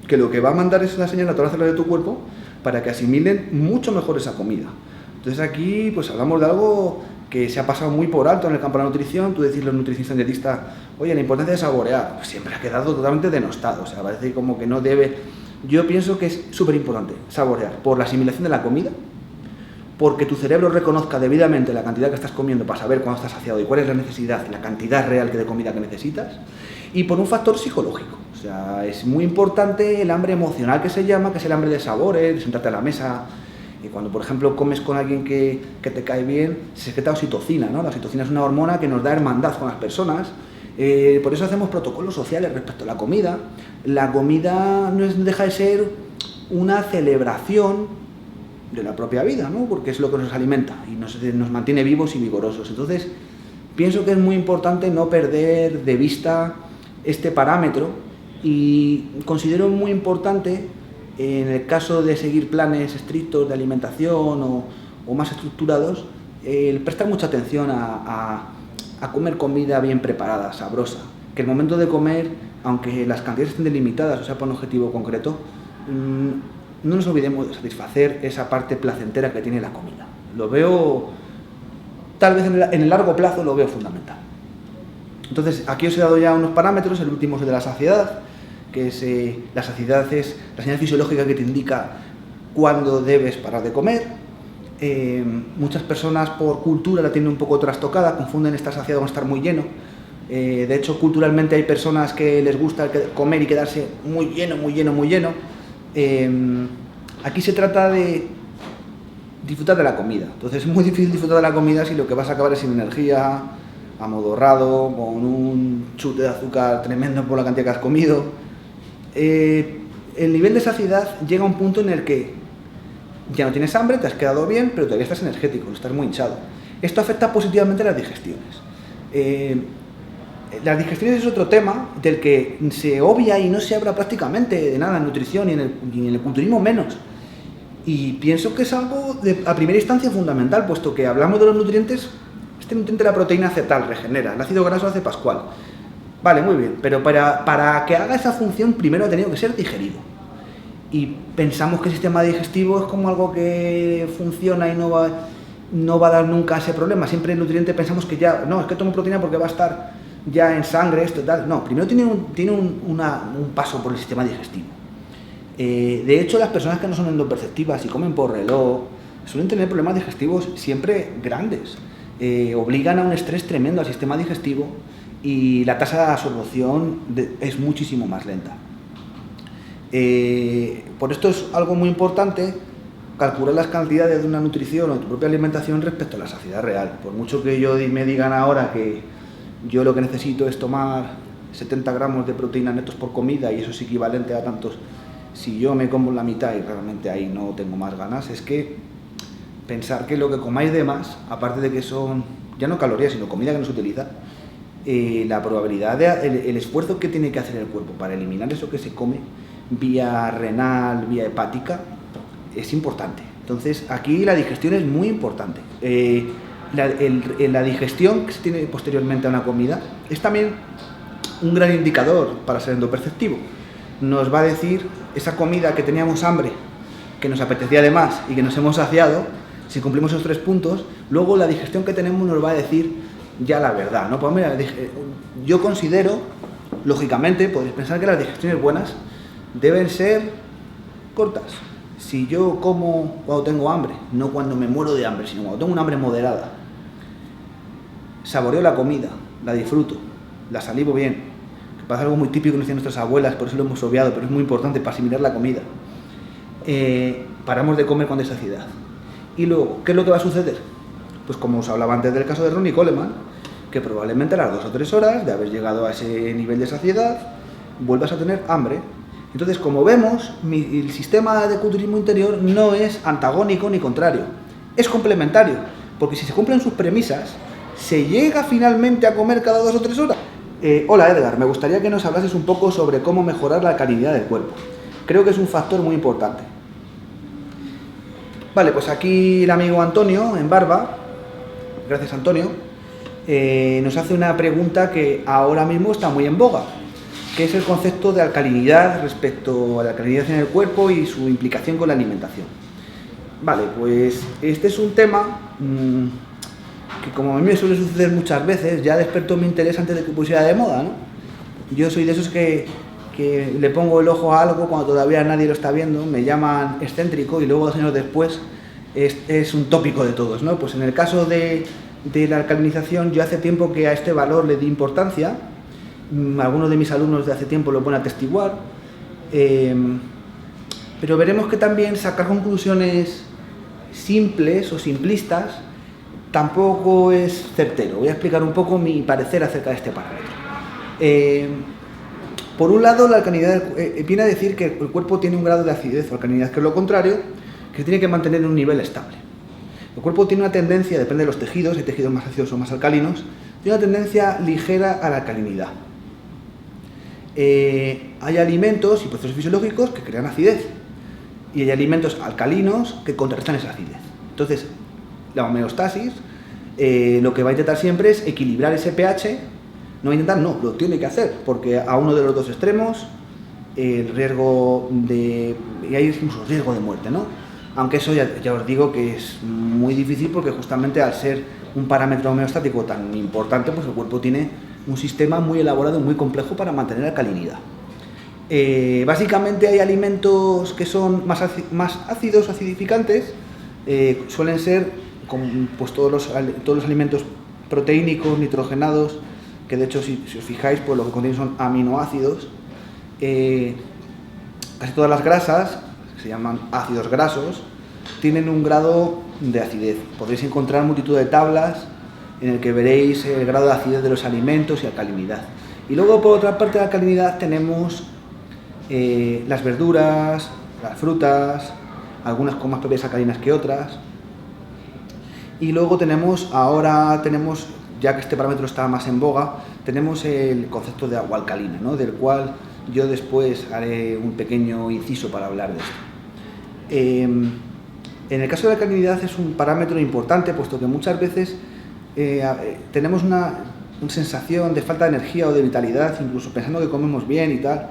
S1: que lo que va a mandar es una señal a todas las células de tu cuerpo para que asimilen mucho mejor esa comida. Entonces aquí pues hablamos de algo que se ha pasado muy por alto en el campo de la nutrición. Tú decís los nutricionistas dietistas, oye, la importancia de saborear, pues siempre ha quedado totalmente denostado, o sea, parece como que no debe. Yo pienso que es súper importante saborear por la asimilación de la comida, porque tu cerebro reconozca debidamente la cantidad que estás comiendo para saber cuándo estás saciado y cuál es la necesidad y la cantidad real de comida que necesitas, y por un factor psicológico. O sea, es muy importante el hambre emocional que se llama, que es el hambre de sabores, de sentarte a la mesa. Y cuando, por ejemplo, comes con alguien que te cae bien, se secreta oxitocina, ¿no? La oxitocina es una hormona que nos da hermandad con las personas. Por eso hacemos protocolos sociales respecto a la comida. La comida no deja de ser una celebración de la propia vida, ¿no? Porque es lo que nos alimenta y nos mantiene vivos y vigorosos. Entonces, pienso que es muy importante no perder de vista este parámetro, y considero muy importante, en el caso de seguir planes estrictos de alimentación o más estructurados, el prestar mucha atención a comer comida bien preparada, sabrosa. Que el momento de comer, aunque las cantidades estén delimitadas, o sea, por un objetivo concreto, no nos olvidemos de satisfacer esa parte placentera que tiene la comida. Lo veo, tal vez en el largo plazo lo veo fundamental. Entonces, aquí os he dado ya unos parámetros. El último es el de la saciedad, que es la saciedad es la señal fisiológica que te indica cuándo debes parar de comer. Muchas personas por cultura la tienen un poco trastocada, confunden estar saciado con estar muy lleno. De hecho, culturalmente hay personas que les gusta comer y quedarse muy lleno, muy lleno, muy lleno. Aquí se trata de disfrutar de la comida. Entonces es muy difícil disfrutar de la comida si lo que vas a acabar es sin energía, amodorrado, con un chute de azúcar tremendo por la cantidad que has comido. El nivel de saciedad llega a un punto en el que ya no tienes hambre, te has quedado bien, pero todavía estás energético, estás muy hinchado. Esto afecta positivamente a las digestiones. Las digestiones es otro tema del que se obvia y no se habla prácticamente de nada en nutrición y en el culturismo menos. Y pienso que es algo a primera instancia fundamental, puesto que hablamos de los nutrientes. Este nutriente, la proteína acetal, regenera, el ácido graso hace pascual. Vale, muy bien, pero para que haga esa función primero ha tenido que ser digerido. Y pensamos que el sistema digestivo es como algo que funciona y no va a dar nunca ese problema. Siempre el nutriente pensamos que ya, no, es que tomo proteína porque va a estar ya en sangre, esto y tal. No, primero tiene un paso por el sistema digestivo. De hecho, las personas que no son endoperceptivas y comen por reloj suelen tener problemas digestivos siempre grandes. obligan a un estrés tremendo al sistema digestivo y la tasa de absorción es muchísimo más lenta. Por esto es algo muy importante calcular las cantidades de una nutrición o de tu propia alimentación respecto a la saciedad real. Por mucho que me digan ahora que yo lo que necesito es tomar 70 gramos de proteína netos por comida y eso es equivalente a tantos, si yo me como la mitad y realmente ahí no tengo más ganas, es que pensar que lo que comáis de más, aparte de que son ya no calorías sino comida que no se utiliza, la probabilidad, el esfuerzo que tiene que hacer el cuerpo para eliminar eso que se come vía renal, vía hepática, es importante. Entonces aquí la digestión es muy importante. La digestión que se tiene posteriormente a una comida es también un gran indicador para ser endoperceptivo. Nos va a decir esa comida que teníamos hambre, que nos apetecía de más y que nos hemos saciado. Si cumplimos esos 3 puntos, luego la digestión que tenemos nos va a decir ya la verdad, ¿no? Pues mira, yo considero, lógicamente, podéis pensar que las digestiones buenas deben ser cortas. Si yo como cuando tengo hambre, no cuando me muero de hambre, sino cuando tengo una hambre moderada, saboreo la comida, la disfruto, la salivo bien, que pasa algo muy típico que nos decían nuestras abuelas, por eso lo hemos obviado, pero es muy importante para asimilar la comida. Paramos de comer cuando hay saciedad. Y luego, ¿qué es lo que va a suceder? Pues como os hablaba antes del caso de Ronnie Coleman, que probablemente a las 2 o 3 horas de haber llegado a ese nivel de saciedad, vuelvas a tener hambre. Entonces, como vemos, el sistema de culturismo interior no es antagónico ni contrario, es complementario, porque si se cumplen sus premisas, se llega finalmente a comer cada 2 o 3 horas. Hola Edgar, me gustaría que nos hablases un poco sobre cómo mejorar la alcalinidad del cuerpo. Creo que es un factor muy importante. Vale, pues aquí el amigo Antonio, en Barba, gracias Antonio, nos hace una pregunta que ahora mismo está muy en boga, que es el concepto de alcalinidad respecto a la alcalinidad en el cuerpo y su implicación con la alimentación. Vale, pues este es un tema que, como a mí me suele suceder muchas veces, ya despertó mi interés antes de que pusiera de moda, ¿no? Yo soy de esos que le pongo el ojo a algo cuando todavía nadie lo está viendo, me llaman excéntrico y luego 2 años después es un tópico de todos, ¿no? Pues en el caso de la alcalinización, yo hace tiempo que a este valor le di importancia, algunos de mis alumnos de hace tiempo lo pueden atestiguar, pero veremos que también sacar conclusiones simples o simplistas tampoco es certero. Voy a explicar un poco mi parecer acerca de este parámetro. Por un lado, la alcalinidad viene a decir que el cuerpo tiene un grado de acidez o alcalinidad, que es lo contrario, que se tiene que mantener en un nivel estable. El cuerpo tiene una tendencia, depende de los tejidos, hay tejidos más ácidos o más alcalinos, tiene una tendencia ligera a la alcalinidad. Hay alimentos y procesos fisiológicos que crean acidez y hay alimentos alcalinos que contrarrestan esa acidez. Entonces, la homeostasis lo que va a intentar siempre es equilibrar ese pH. No va a intentar, no, lo tiene que hacer, porque a uno de los dos extremos el riesgo de... y hay incluso riesgo de muerte, ¿no? Aunque eso ya os digo que es muy difícil porque justamente al ser un parámetro homeostático tan importante, pues el cuerpo tiene un sistema muy elaborado y muy complejo para mantener la alcalinidad. Básicamente hay alimentos que son más ácidos, acidificantes, suelen ser pues todos los alimentos proteínicos, nitrogenados, que de hecho si os fijáis pues lo que contienen son aminoácidos. Casi todas las grasas, que se llaman ácidos grasos, tienen un grado de acidez. Podréis encontrar multitud de tablas en el que veréis el grado de acidez de los alimentos y alcalinidad. Y luego por otra parte de la alcalinidad tenemos las verduras, las frutas, algunas con más propiedades alcalinas que otras. Y luego ahora tenemos, ya que este parámetro está más en boga, tenemos el concepto de agua alcalina, ¿no? Del cual yo después haré un pequeño inciso para hablar de esto. En el caso de la alcalinidad es un parámetro importante, puesto que muchas veces tenemos una sensación de falta de energía o de vitalidad, incluso pensando que comemos bien y tal,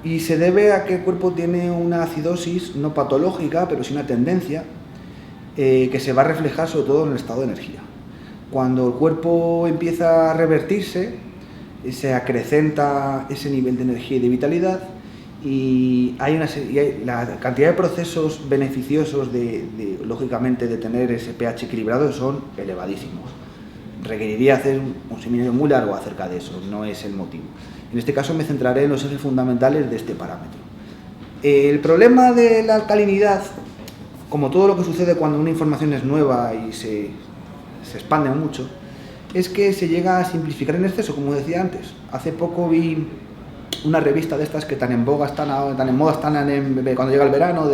S1: y se debe a que el cuerpo tiene una acidosis no patológica, pero sí una tendencia que se va a reflejar sobre todo en el estado de energía. Cuando el cuerpo empieza a revertirse, se acrecenta ese nivel de energía y de vitalidad y la cantidad de procesos beneficiosos lógicamente, de tener ese pH equilibrado son elevadísimos. Requeriría hacer un seminario muy largo acerca de eso, no es el motivo. En este caso me centraré en los ejes fundamentales de este parámetro. El problema de la alcalinidad, como todo lo que sucede cuando una información es nueva y se expande mucho, es que se llega a simplificar en exceso, como decía antes. Hace poco vi una revista de estas que tan en moda están cuando llega el verano,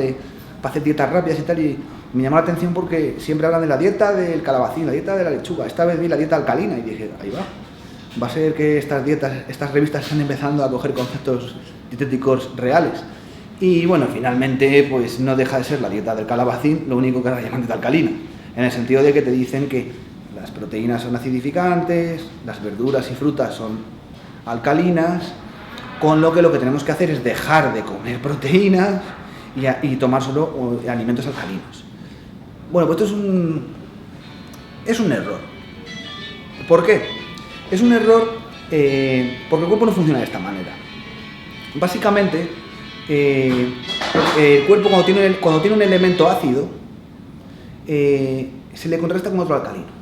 S1: para hacer dietas rápidas y tal, y me llamó la atención porque siempre hablan de la dieta del calabacín, la dieta de la lechuga. Esta vez vi la dieta alcalina y dije, ahí va. Va a ser que estas revistas están empezando a coger conceptos dietéticos reales. Y bueno, finalmente pues no deja de ser la dieta del calabacín, lo único que la llaman dieta alcalina, en el sentido de que te dicen que las proteínas son acidificantes, las verduras y frutas son alcalinas, con lo que tenemos que hacer es dejar de comer proteínas y tomar solo alimentos alcalinos. Bueno, pues esto es un error. ¿Por qué? Es un error porque el cuerpo no funciona de esta manera. Básicamente, el cuerpo cuando tiene un elemento ácido, se le contrasta con otro alcalino.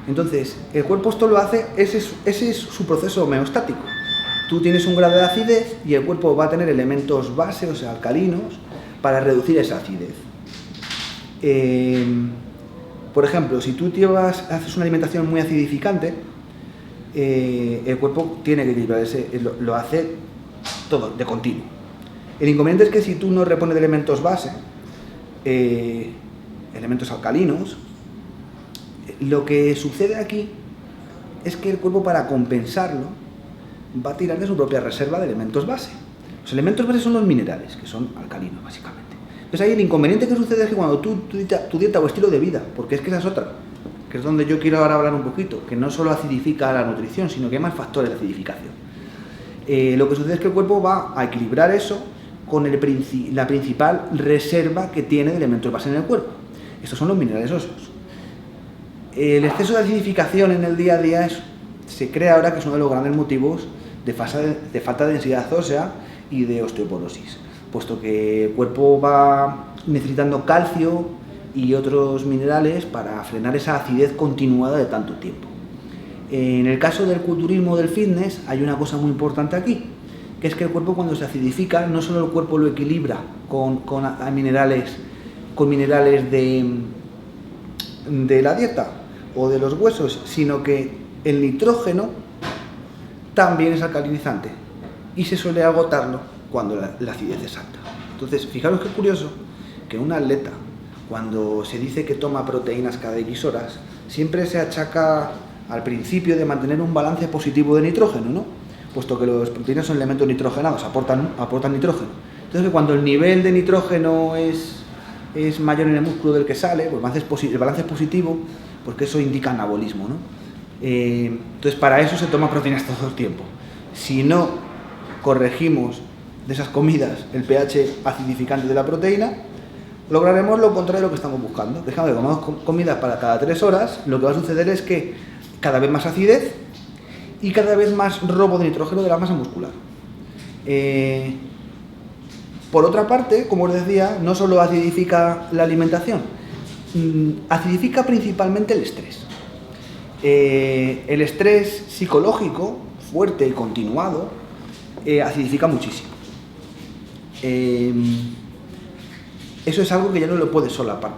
S1: Entonces, el cuerpo esto lo hace, ese es su proceso homeostático. Tú tienes un grado de acidez y el cuerpo va a tener elementos base, o sea, alcalinos, para reducir esa acidez. Por ejemplo, si tú haces una alimentación muy acidificante, el cuerpo tiene que equilibrarse, lo hace todo, de continuo. El inconveniente es que si tú no repones elementos base, elementos alcalinos, lo que sucede aquí es que el cuerpo, para compensarlo, va a tirar de su propia reserva de elementos base. Los elementos base son los minerales, que son alcalinos, básicamente. Entonces ahí el inconveniente que sucede es que cuando tu dieta o estilo de vida, porque es que esa es otra, que es donde yo quiero ahora hablar un poquito, que no solo acidifica la nutrición, sino que hay más factores de acidificación. Lo que sucede es que el cuerpo va a equilibrar eso con la principal reserva que tiene de elementos base en el cuerpo. Estos son los minerales óseos. El exceso de acidificación en el día a día se cree ahora que es uno de los grandes motivos de falta de densidad ósea y de osteoporosis, puesto que el cuerpo va necesitando calcio y otros minerales para frenar esa acidez continuada de tanto tiempo. En el caso del culturismo o del fitness hay una cosa muy importante aquí, que es que el cuerpo, cuando se acidifica, no solo el cuerpo lo equilibra con minerales de la dieta o de los huesos, sino que el nitrógeno también es alcalinizante y se suele agotarlo cuando la acidez es alta. Entonces, fijaros qué curioso que un atleta, cuando se dice que toma proteínas cada X horas, siempre se achaca al principio de mantener un balance positivo de nitrógeno, ¿no? Puesto que los proteínas son elementos nitrogenados, aportan nitrógeno. Entonces, cuando el nivel de nitrógeno es mayor en el músculo del que sale, pues el balance es positivo, porque eso indica anabolismo, ¿no? Entonces, para eso se toma proteínas todo el tiempo. Si no corregimos de esas comidas el pH acidificante de la proteína, lograremos lo contrario de lo que estamos buscando. Dejando que comamos comidas para cada 3 horas, lo que va a suceder es que cada vez más acidez y cada vez más robo de nitrógeno de la masa muscular. Por otra parte, como os decía, no solo acidifica la alimentación, acidifica principalmente el estrés. El estrés psicológico, fuerte y continuado, acidifica muchísimo. Eso es algo que ya no lo puedes solapar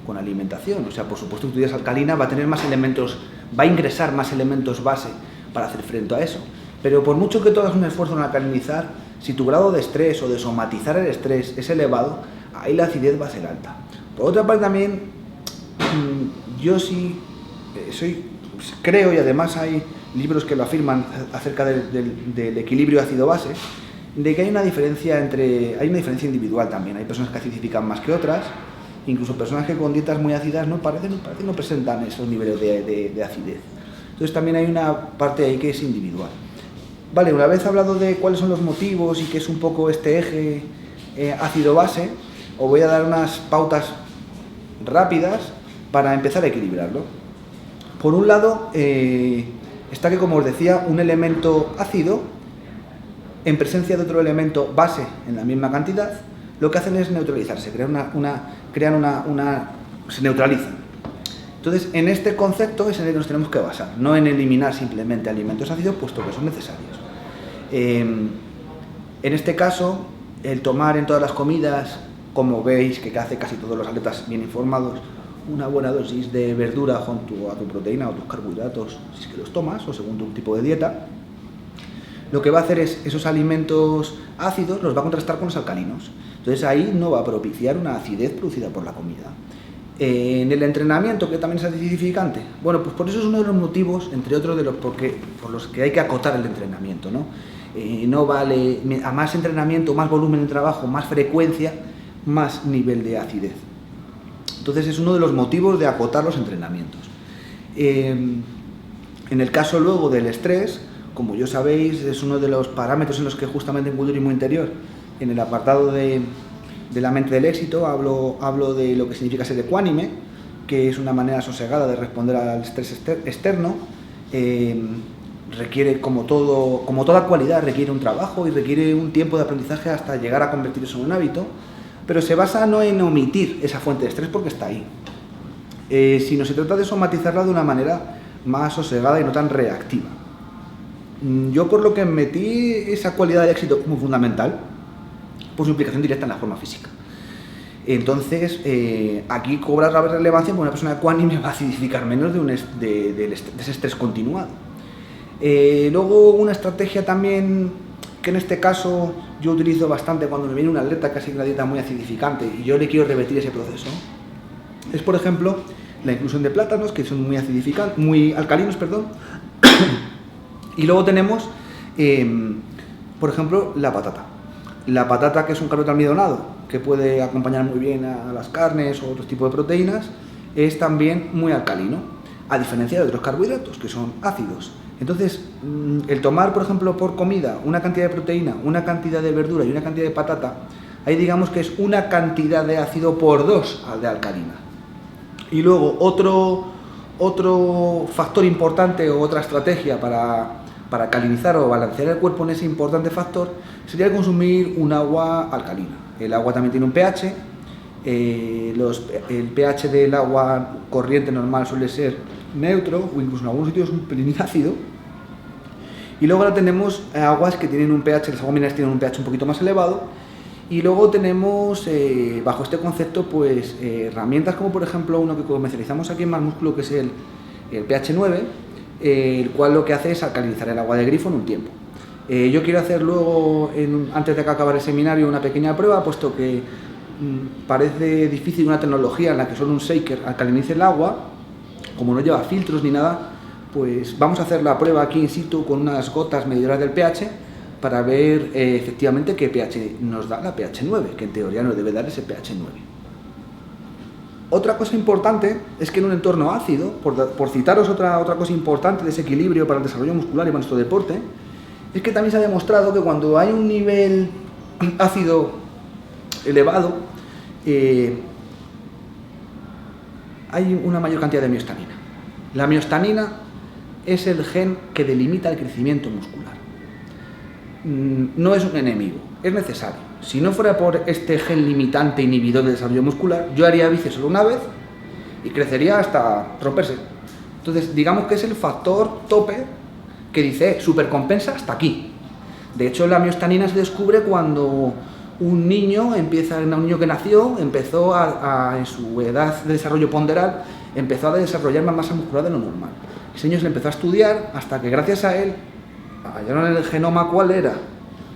S1: con alimentación. O sea, por supuesto que tu dieta alcalina va a tener más elementos, va a ingresar más elementos base para hacer frente a eso. Pero por mucho que tú hagas un esfuerzo en alcalinizar, si tu grado de estrés o de somatizar el estrés es elevado, ahí la acidez va a ser alta. Por otra parte también, yo sí creo, y además hay libros que lo afirman acerca del equilibrio ácido-base, de que hay una diferencia individual también. Hay personas que acidifican más que otras, incluso personas que con dietas muy ácidas no presentan esos niveles de acidez. Entonces también hay una parte ahí que es individual. Vale, una vez hablado de cuáles son los motivos y qué es un poco este eje ácido-base, os voy a dar unas pautas rápidas para empezar a equilibrarlo. Por un lado, está que, como os decía, un elemento ácido en presencia de otro elemento base en la misma cantidad, lo que hacen es neutralizarse, se neutralizan. Entonces, en este concepto es en el que nos tenemos que basar, no en eliminar simplemente alimentos ácidos, puesto que son necesarios. En este caso, el tomar en todas las comidas, como veis que hace casi todos los atletas bien informados, una buena dosis de verdura junto a tu proteína o tus carbohidratos, si es que los tomas, o según tu tipo de dieta, lo que va a hacer es esos alimentos ácidos los va a contrastar con los alcalinos. Entonces ahí no va a propiciar una acidez producida por la comida. En el entrenamiento, que también es acidificante, bueno, pues por eso es uno de los motivos, entre otros, por los que hay que acotar el entrenamiento, ¿no? No vale, a más entrenamiento, más volumen de trabajo, más frecuencia, más nivel de acidez. Entonces es uno de los motivos de acotar los entrenamientos. En el caso luego del estrés, como ya sabéis, es uno de los parámetros en los que justamente en Culturismo Interior, en el apartado de la mente del éxito, hablo de lo que significa ser ecuánime, que es una manera sosegada de responder al estrés externo. Requiere, como toda cualidad, requiere un trabajo y requiere un tiempo de aprendizaje hasta llegar a convertir eso en un hábito, pero se basa no en omitir esa fuente de estrés porque está ahí, sino se trata de somatizarla de una manera más sosegada y no tan reactiva. Yo, por lo que metí esa cualidad del éxito como fundamental, por su implicación directa en la forma física. Entonces, aquí cobra relevancia porque una persona ecuánime va a acidificar menos de ese estrés continuado. Luego, una estrategia también que en este caso yo utilizo bastante cuando me viene un atleta que hace una dieta muy acidificante y yo le quiero revertir ese proceso, es, por ejemplo, la inclusión de plátanos, que son muy alcalinos, y luego tenemos, por ejemplo, la patata. La patata, que es un carbohidrato almidonado, que puede acompañar muy bien a las carnes o otro tipo de proteínas, es también muy alcalino, a diferencia de otros carbohidratos, que son ácidos. Entonces, el tomar, por ejemplo, por comida, una cantidad de proteína, una cantidad de verdura y una cantidad de patata, ahí digamos que es una cantidad de ácido por 2 de alcalina. Y luego, otro factor importante o otra estrategia para alcalinizar o balancear el cuerpo en ese importante factor sería consumir un agua alcalina. El agua también tiene un pH, el pH del agua corriente normal suele ser neutro o incluso en algunos sitios un pelín ácido, y luego ahora tenemos aguas que tienen un pH, las aguas minerales tienen un pH un poquito más elevado, y luego tenemos bajo este concepto pues herramientas como por ejemplo uno que comercializamos aquí en Más Músculo, que es el pH 9, el cual lo que hace es alcalinizar el agua de grifo en un tiempo. Yo quiero hacer luego, antes de que acabar el seminario, una pequeña prueba, puesto que parece difícil una tecnología en la que solo un shaker alcalinice el agua, como no lleva filtros ni nada, pues vamos a hacer la prueba aquí in situ con unas gotas medidoras del pH para ver efectivamente qué pH nos da la pH 9, que en teoría nos debe dar ese pH 9. Otra cosa importante es que en un entorno ácido, por citaros otra cosa importante de ese equilibrio para el desarrollo muscular y para nuestro deporte, es que también se ha demostrado que cuando hay un nivel ácido elevado, hay una mayor cantidad de miostanina. La miostanina es el gen que delimita el crecimiento muscular. No es un enemigo, es necesario. Si no fuera por este gen limitante inhibidor del desarrollo muscular, yo haría bíceps solo una vez y crecería hasta romperse. Entonces, digamos que es el factor tope que dice supercompensa hasta aquí. De hecho, la miostanina se descubre cuando un niño que nació, empezó en su edad de desarrollo ponderal, empezó a desarrollar más masa muscular de lo normal. Ese niño se le empezó a estudiar hasta que gracias a él hallaron en el genoma cuál era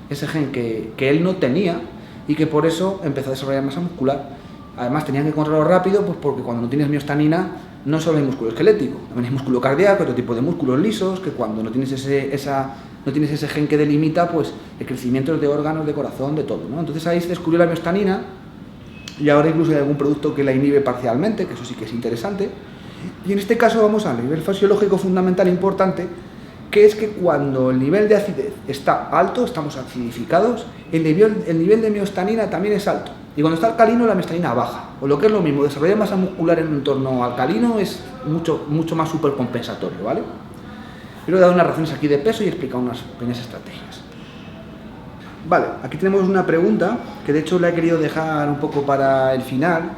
S1: ese gen que él no tenía y que por eso empezó a desarrollar masa muscular. Además tenían que controlarlo rápido, pues porque cuando no tienes miostanina no solo hay músculo esquelético, también hay músculo cardíaco, otro tipo de músculos lisos, que cuando no tienes ese gen que delimita, pues el crecimiento es de órganos, de corazón, de todo, ¿no? Entonces ahí se descubrió la miostanina y ahora incluso hay algún producto que la inhibe parcialmente, que eso sí que es interesante. Y en este caso vamos a nivel fisiológico fundamental importante, que es que cuando el nivel de acidez está alto, estamos acidificados, el nivel de miostanina también es alto. Y cuando está alcalino, la miostanina baja. O lo que es lo mismo, desarrollar masa muscular en un entorno alcalino es mucho más supercompensatorio, ¿vale? Quiero dar unas razones aquí de peso y explicar unas pequeñas estrategias. Vale, aquí tenemos una pregunta que de hecho la he querido dejar un poco para el final,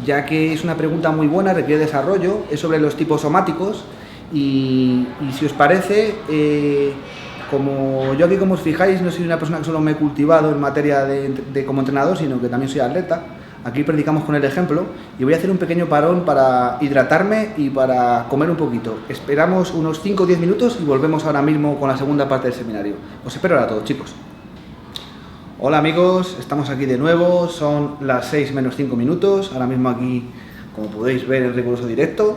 S1: ya que es una pregunta muy buena, requiere desarrollo, es sobre los tipos somáticos y si os parece, como yo aquí, como os fijáis, no soy una persona que solo me he cultivado en materia de como entrenador, sino que también soy atleta. Aquí predicamos con el ejemplo y voy a hacer un pequeño parón para hidratarme y para comer un poquito. Esperamos unos 5 o 10 minutos y volvemos ahora mismo con la segunda parte del seminario. Os espero a todos, chicos. Hola amigos, estamos aquí de nuevo, son las 6 menos 5 minutos, ahora mismo aquí, como podéis ver, en riguroso directo.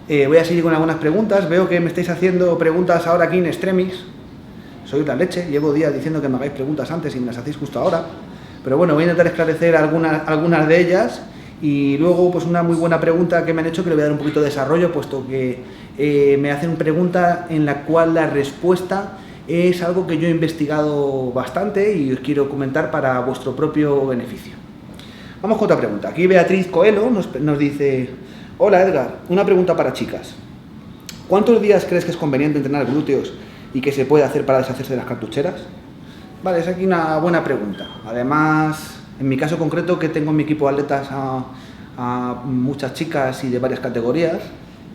S1: Voy a seguir con algunas preguntas, veo que me estáis haciendo preguntas ahora aquí en extremis. Soy la leche, llevo días diciendo que me hagáis preguntas antes y me las hacéis justo ahora. Pero bueno, voy a intentar esclarecer algunas de ellas y luego pues una muy buena pregunta que me han hecho que le voy a dar un poquito de desarrollo, puesto que me hacen una pregunta en la cual la respuesta es algo que yo he investigado bastante y os quiero comentar para vuestro propio beneficio. Vamos con otra pregunta. Aquí Beatriz Coelho nos dice: hola Edgar, una pregunta para chicas. ¿Cuántos días crees que es conveniente entrenar glúteos y qué se puede hacer para deshacerse de las cartucheras? Vale, es aquí una buena pregunta. Además, en mi caso concreto, que tengo en mi equipo de atletas a muchas chicas y de varias categorías,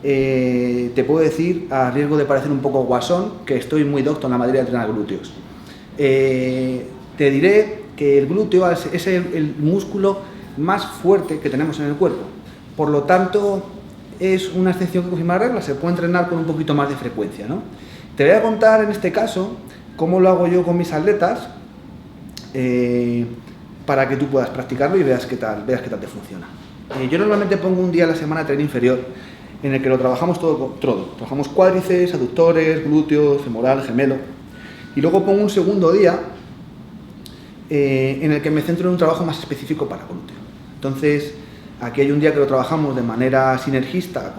S1: te puedo decir, a riesgo de parecer un poco guasón, que estoy muy docto en la materia de entrenar glúteos. Te diré que el glúteo es el músculo más fuerte que tenemos en el cuerpo. Por lo tanto, es una excepción que confirma la regla, se puede entrenar con un poquito más de frecuencia, ¿no? Te voy a contar en este caso cómo lo hago yo con mis atletas, para que tú puedas practicarlo y veas qué tal te funciona. Yo normalmente pongo un día a la semana de tren inferior, en el que lo trabajamos todo. Trabajamos cuádriceps, aductores, glúteos, femoral, gemelo. Y luego pongo un segundo día en el que me centro en un trabajo más específico para glúteo. Entonces, aquí hay un día que lo trabajamos de manera sinergista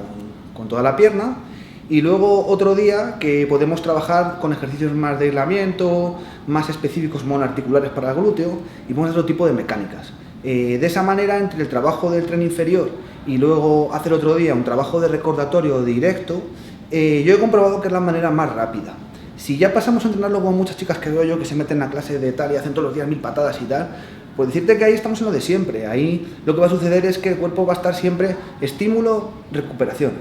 S1: con toda la pierna, y luego otro día que podemos trabajar con ejercicios más de aislamiento, más específicos monoarticulares para el glúteo, y ponemos otro tipo de mecánicas. De esa manera, entre el trabajo del tren inferior y luego hacer otro día un trabajo de recordatorio directo, yo he comprobado que es la manera más rápida. Si ya pasamos a entrenarlo con muchas chicas que veo yo que se meten en la clase de tal y hacen todos los días 1000 patadas y tal, pues decirte que ahí estamos en lo de siempre. Ahí lo que va a suceder es que el cuerpo va a estar siempre estímulo, recuperación,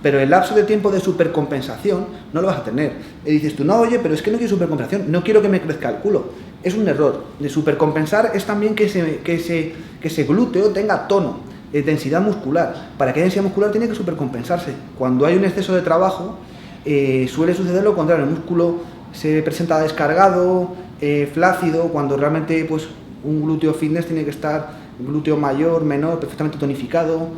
S1: pero el lapso de tiempo de supercompensación no lo vas a tener. Y dices tú, no, oye, pero es que no quiero supercompensación, no quiero que me crezca el culo. Es un error. De supercompensar es también que ese glúteo tenga tono, densidad muscular. Para que haya densidad muscular tiene que supercompensarse. Cuando hay un exceso de trabajo, suele suceder lo contrario. El músculo se presenta descargado, flácido, cuando realmente pues un glúteo fitness tiene que estar, glúteo mayor, menor, perfectamente tonificado.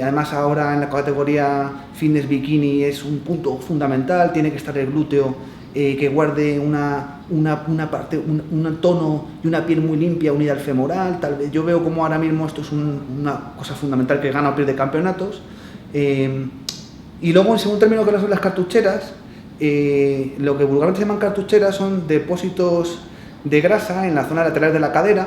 S1: Además ahora en la categoría fitness bikini es un punto fundamental, tiene que estar el glúteo que guarde una parte, un tono y una piel muy limpia unida al femoral. Tal vez yo veo como ahora mismo esto es una cosa fundamental que gana o pierde campeonatos. Y luego, en segundo término, que son las cartucheras, lo que vulgarmente se llaman cartucheras son depósitos de grasa en la zona lateral de la cadera,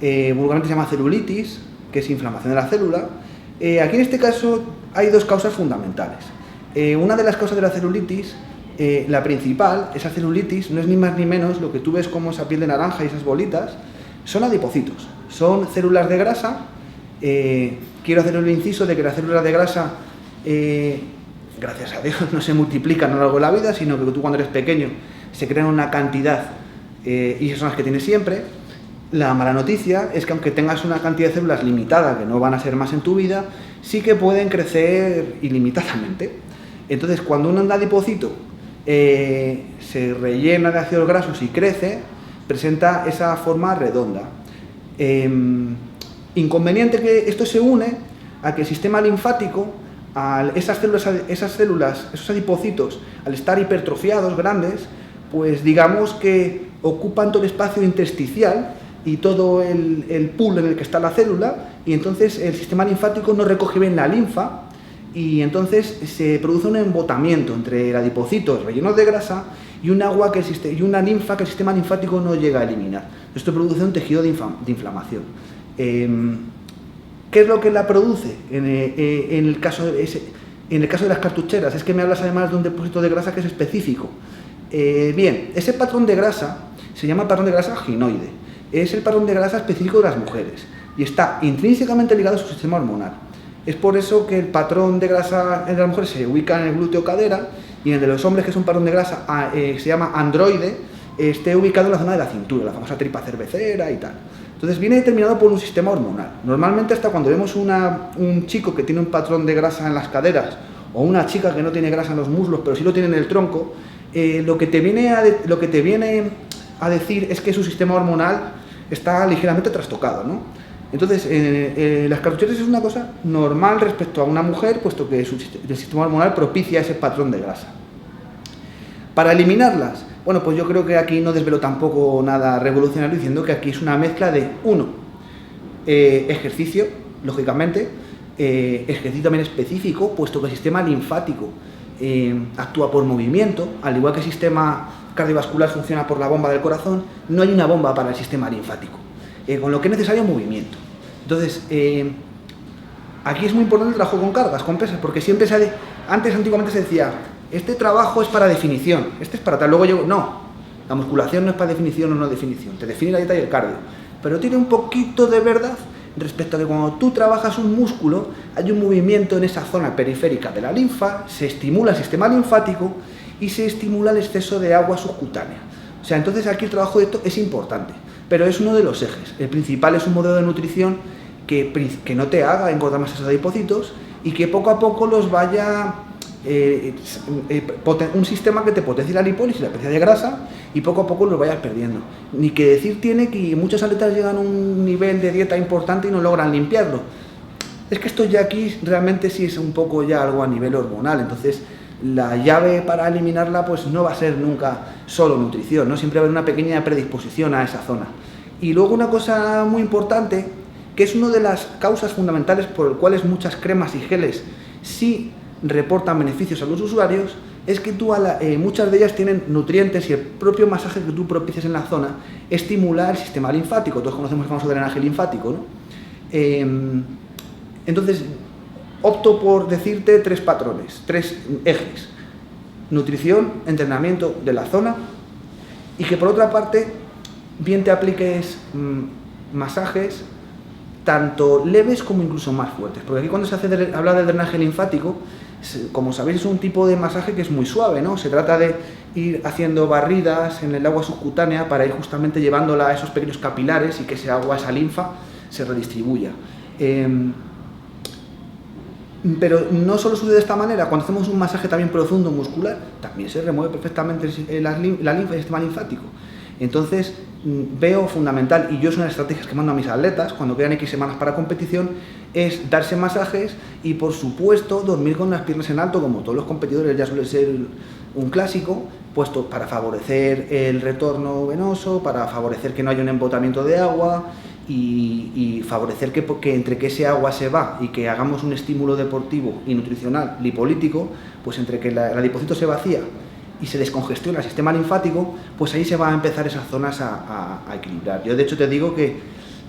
S1: vulgarmente se llama celulitis, que es inflamación de la célula. Aquí en este caso hay dos causas fundamentales. Una de las causas de la celulitis, la principal, esa celulitis no es ni más ni menos lo que tú ves como esa piel de naranja y esas bolitas, son adipocitos, son células de grasa. Quiero hacer el inciso de que las células de grasa, gracias a Dios, no se multiplican a lo largo de la vida, sino que tú cuando eres pequeño se crean una cantidad y esas son las que tienes siempre. La mala noticia es que aunque tengas una cantidad de células limitada, que no van a ser más en tu vida, sí que pueden crecer ilimitadamente. Entonces, cuando un adipocito se rellena de ácidos grasos y crece, presenta esa forma redonda. Inconveniente que esto se une a que el sistema linfático, esas células, esos adipocitos, al estar hipertrofiados, grandes, pues digamos que ocupan todo el espacio intersticial y todo el pool en el que está la célula, y entonces el sistema linfático no recoge bien la linfa, y entonces se produce un embotamiento entre el adipocito rellenos de grasa y un agua y una linfa que el sistema linfático no llega a eliminar. Esto produce un tejido de inflamación. ¿Qué es lo que la produce en el caso de las cartucheras? Es que me hablas además de un depósito de grasa que es específico. Bien, ese patrón de grasa se llama patrón de grasa ginoide. Es el patrón de grasa específico de las mujeres y está intrínsecamente ligado a su sistema hormonal. Es por eso que el patrón de grasa de las mujeres se ubica en el glúteo cadera y en el de los hombres, que es un patrón de grasa se llama androide, esté ubicado en la zona de la cintura, la famosa tripa cervecera y tal. Entonces viene determinado por un sistema hormonal. Normalmente hasta cuando vemos un chico que tiene un patrón de grasa en las caderas o una chica que no tiene grasa en los muslos pero sí lo tiene en el tronco, lo que te viene a decir es que su sistema hormonal está ligeramente trastocado, ¿no? Entonces, las cartucheras es una cosa normal respecto a una mujer, puesto que el sistema hormonal propicia ese patrón de grasa. Para eliminarlas, bueno, pues yo creo que aquí no desvelo tampoco nada revolucionario diciendo que aquí es una mezcla de, ejercicio, lógicamente, ejercicio también específico, puesto que el sistema linfático actúa por movimiento, al igual que el sistema cardiovascular funciona por la bomba del corazón, no hay una bomba para el sistema linfático, con lo que es necesario movimiento. Entonces, aquí es muy importante el trabajo con cargas, con pesas, porque siempre antiguamente se decía, este trabajo es para definición, este es para tal, luego no, la musculación no es para definición o no definición, te define la dieta y el cardio, pero tiene un poquito de verdad respecto a que cuando tú trabajas un músculo, hay un movimiento en esa zona periférica de la linfa, se estimula el sistema linfático y se estimula el exceso de agua subcutánea. O sea, entonces aquí el trabajo de esto es importante, pero es uno de los ejes. El principal es un modelo de nutrición que no te haga engordar más esos adipocitos y que poco a poco los vaya... un sistema que te potencie la lipólisis, la pérdida de grasa y poco a poco los vayas perdiendo. Ni que decir tiene que muchos atletas llegan a un nivel de dieta importante y no logran limpiarlo. Es que esto ya aquí realmente sí es un poco ya algo a nivel hormonal, entonces la llave para eliminarla pues no va a ser nunca solo nutrición, ¿no? Siempre va a haber una pequeña predisposición a esa zona. Y luego una cosa muy importante, que es una de las causas fundamentales por las cuales muchas cremas y geles sí reportan beneficios a los usuarios, es que muchas de ellas tienen nutrientes y el propio masaje que tú propicias en la zona estimula el sistema linfático. Todos conocemos el famoso drenaje linfático, ¿no? Entonces, opto por decirte 3 patrones, 3 ejes: nutrición, entrenamiento de la zona, y que por otra parte bien te apliques masajes tanto leves como incluso más fuertes, porque aquí cuando se habla del drenaje linfático, como sabéis, es un tipo de masaje que es muy suave, ¿no? Se trata de ir haciendo barridas en el agua subcutánea para ir justamente llevándola a esos pequeños capilares y que ese agua, esa linfa, se redistribuya. Pero no solo sucede de esta manera, cuando hacemos un masaje también profundo muscular, también se remueve perfectamente la linfa y el sistema linfático. Entonces, veo fundamental, y yo es una de las estrategias que mando a mis atletas cuando quedan X semanas para competición, es darse masajes y, por supuesto, dormir con las piernas en alto, como todos los competidores ya suele ser un clásico, puesto para favorecer el retorno venoso, para favorecer que no haya un embotamiento de agua y favorecer que entre que ese agua se va y que hagamos un estímulo deportivo y nutricional lipolítico, pues entre que el adipocito se vacía y se descongestiona el sistema linfático, pues ahí se van a empezar esas zonas a equilibrar. Yo de hecho te digo que,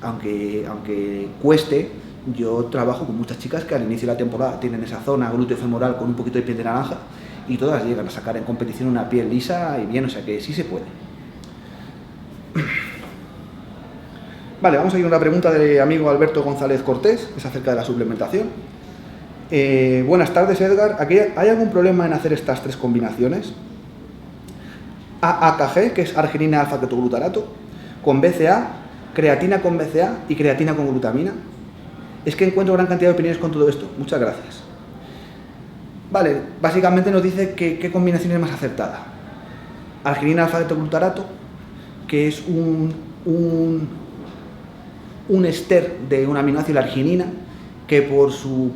S1: aunque cueste, yo trabajo con muchas chicas que al inicio de la temporada tienen esa zona glúteo femoral con un poquito de piel de naranja y todas llegan a sacar en competición una piel lisa y bien, o sea que sí se puede. Vale, vamos a ir a una pregunta del amigo Alberto González Cortés, es acerca de la suplementación. Buenas tardes, Edgar. ¿Hay algún problema en hacer estas 3 combinaciones? AAKG, que es arginina alfa-ketoglutarato, con BCA, creatina con BCA y creatina con glutamina. Es que encuentro gran cantidad de opiniones con todo esto. Muchas gracias. Vale, básicamente nos dice que qué combinación es más acertada. Arginina alfa-ketoglutarato, que es un ester de un aminoácido, la arginina, que por su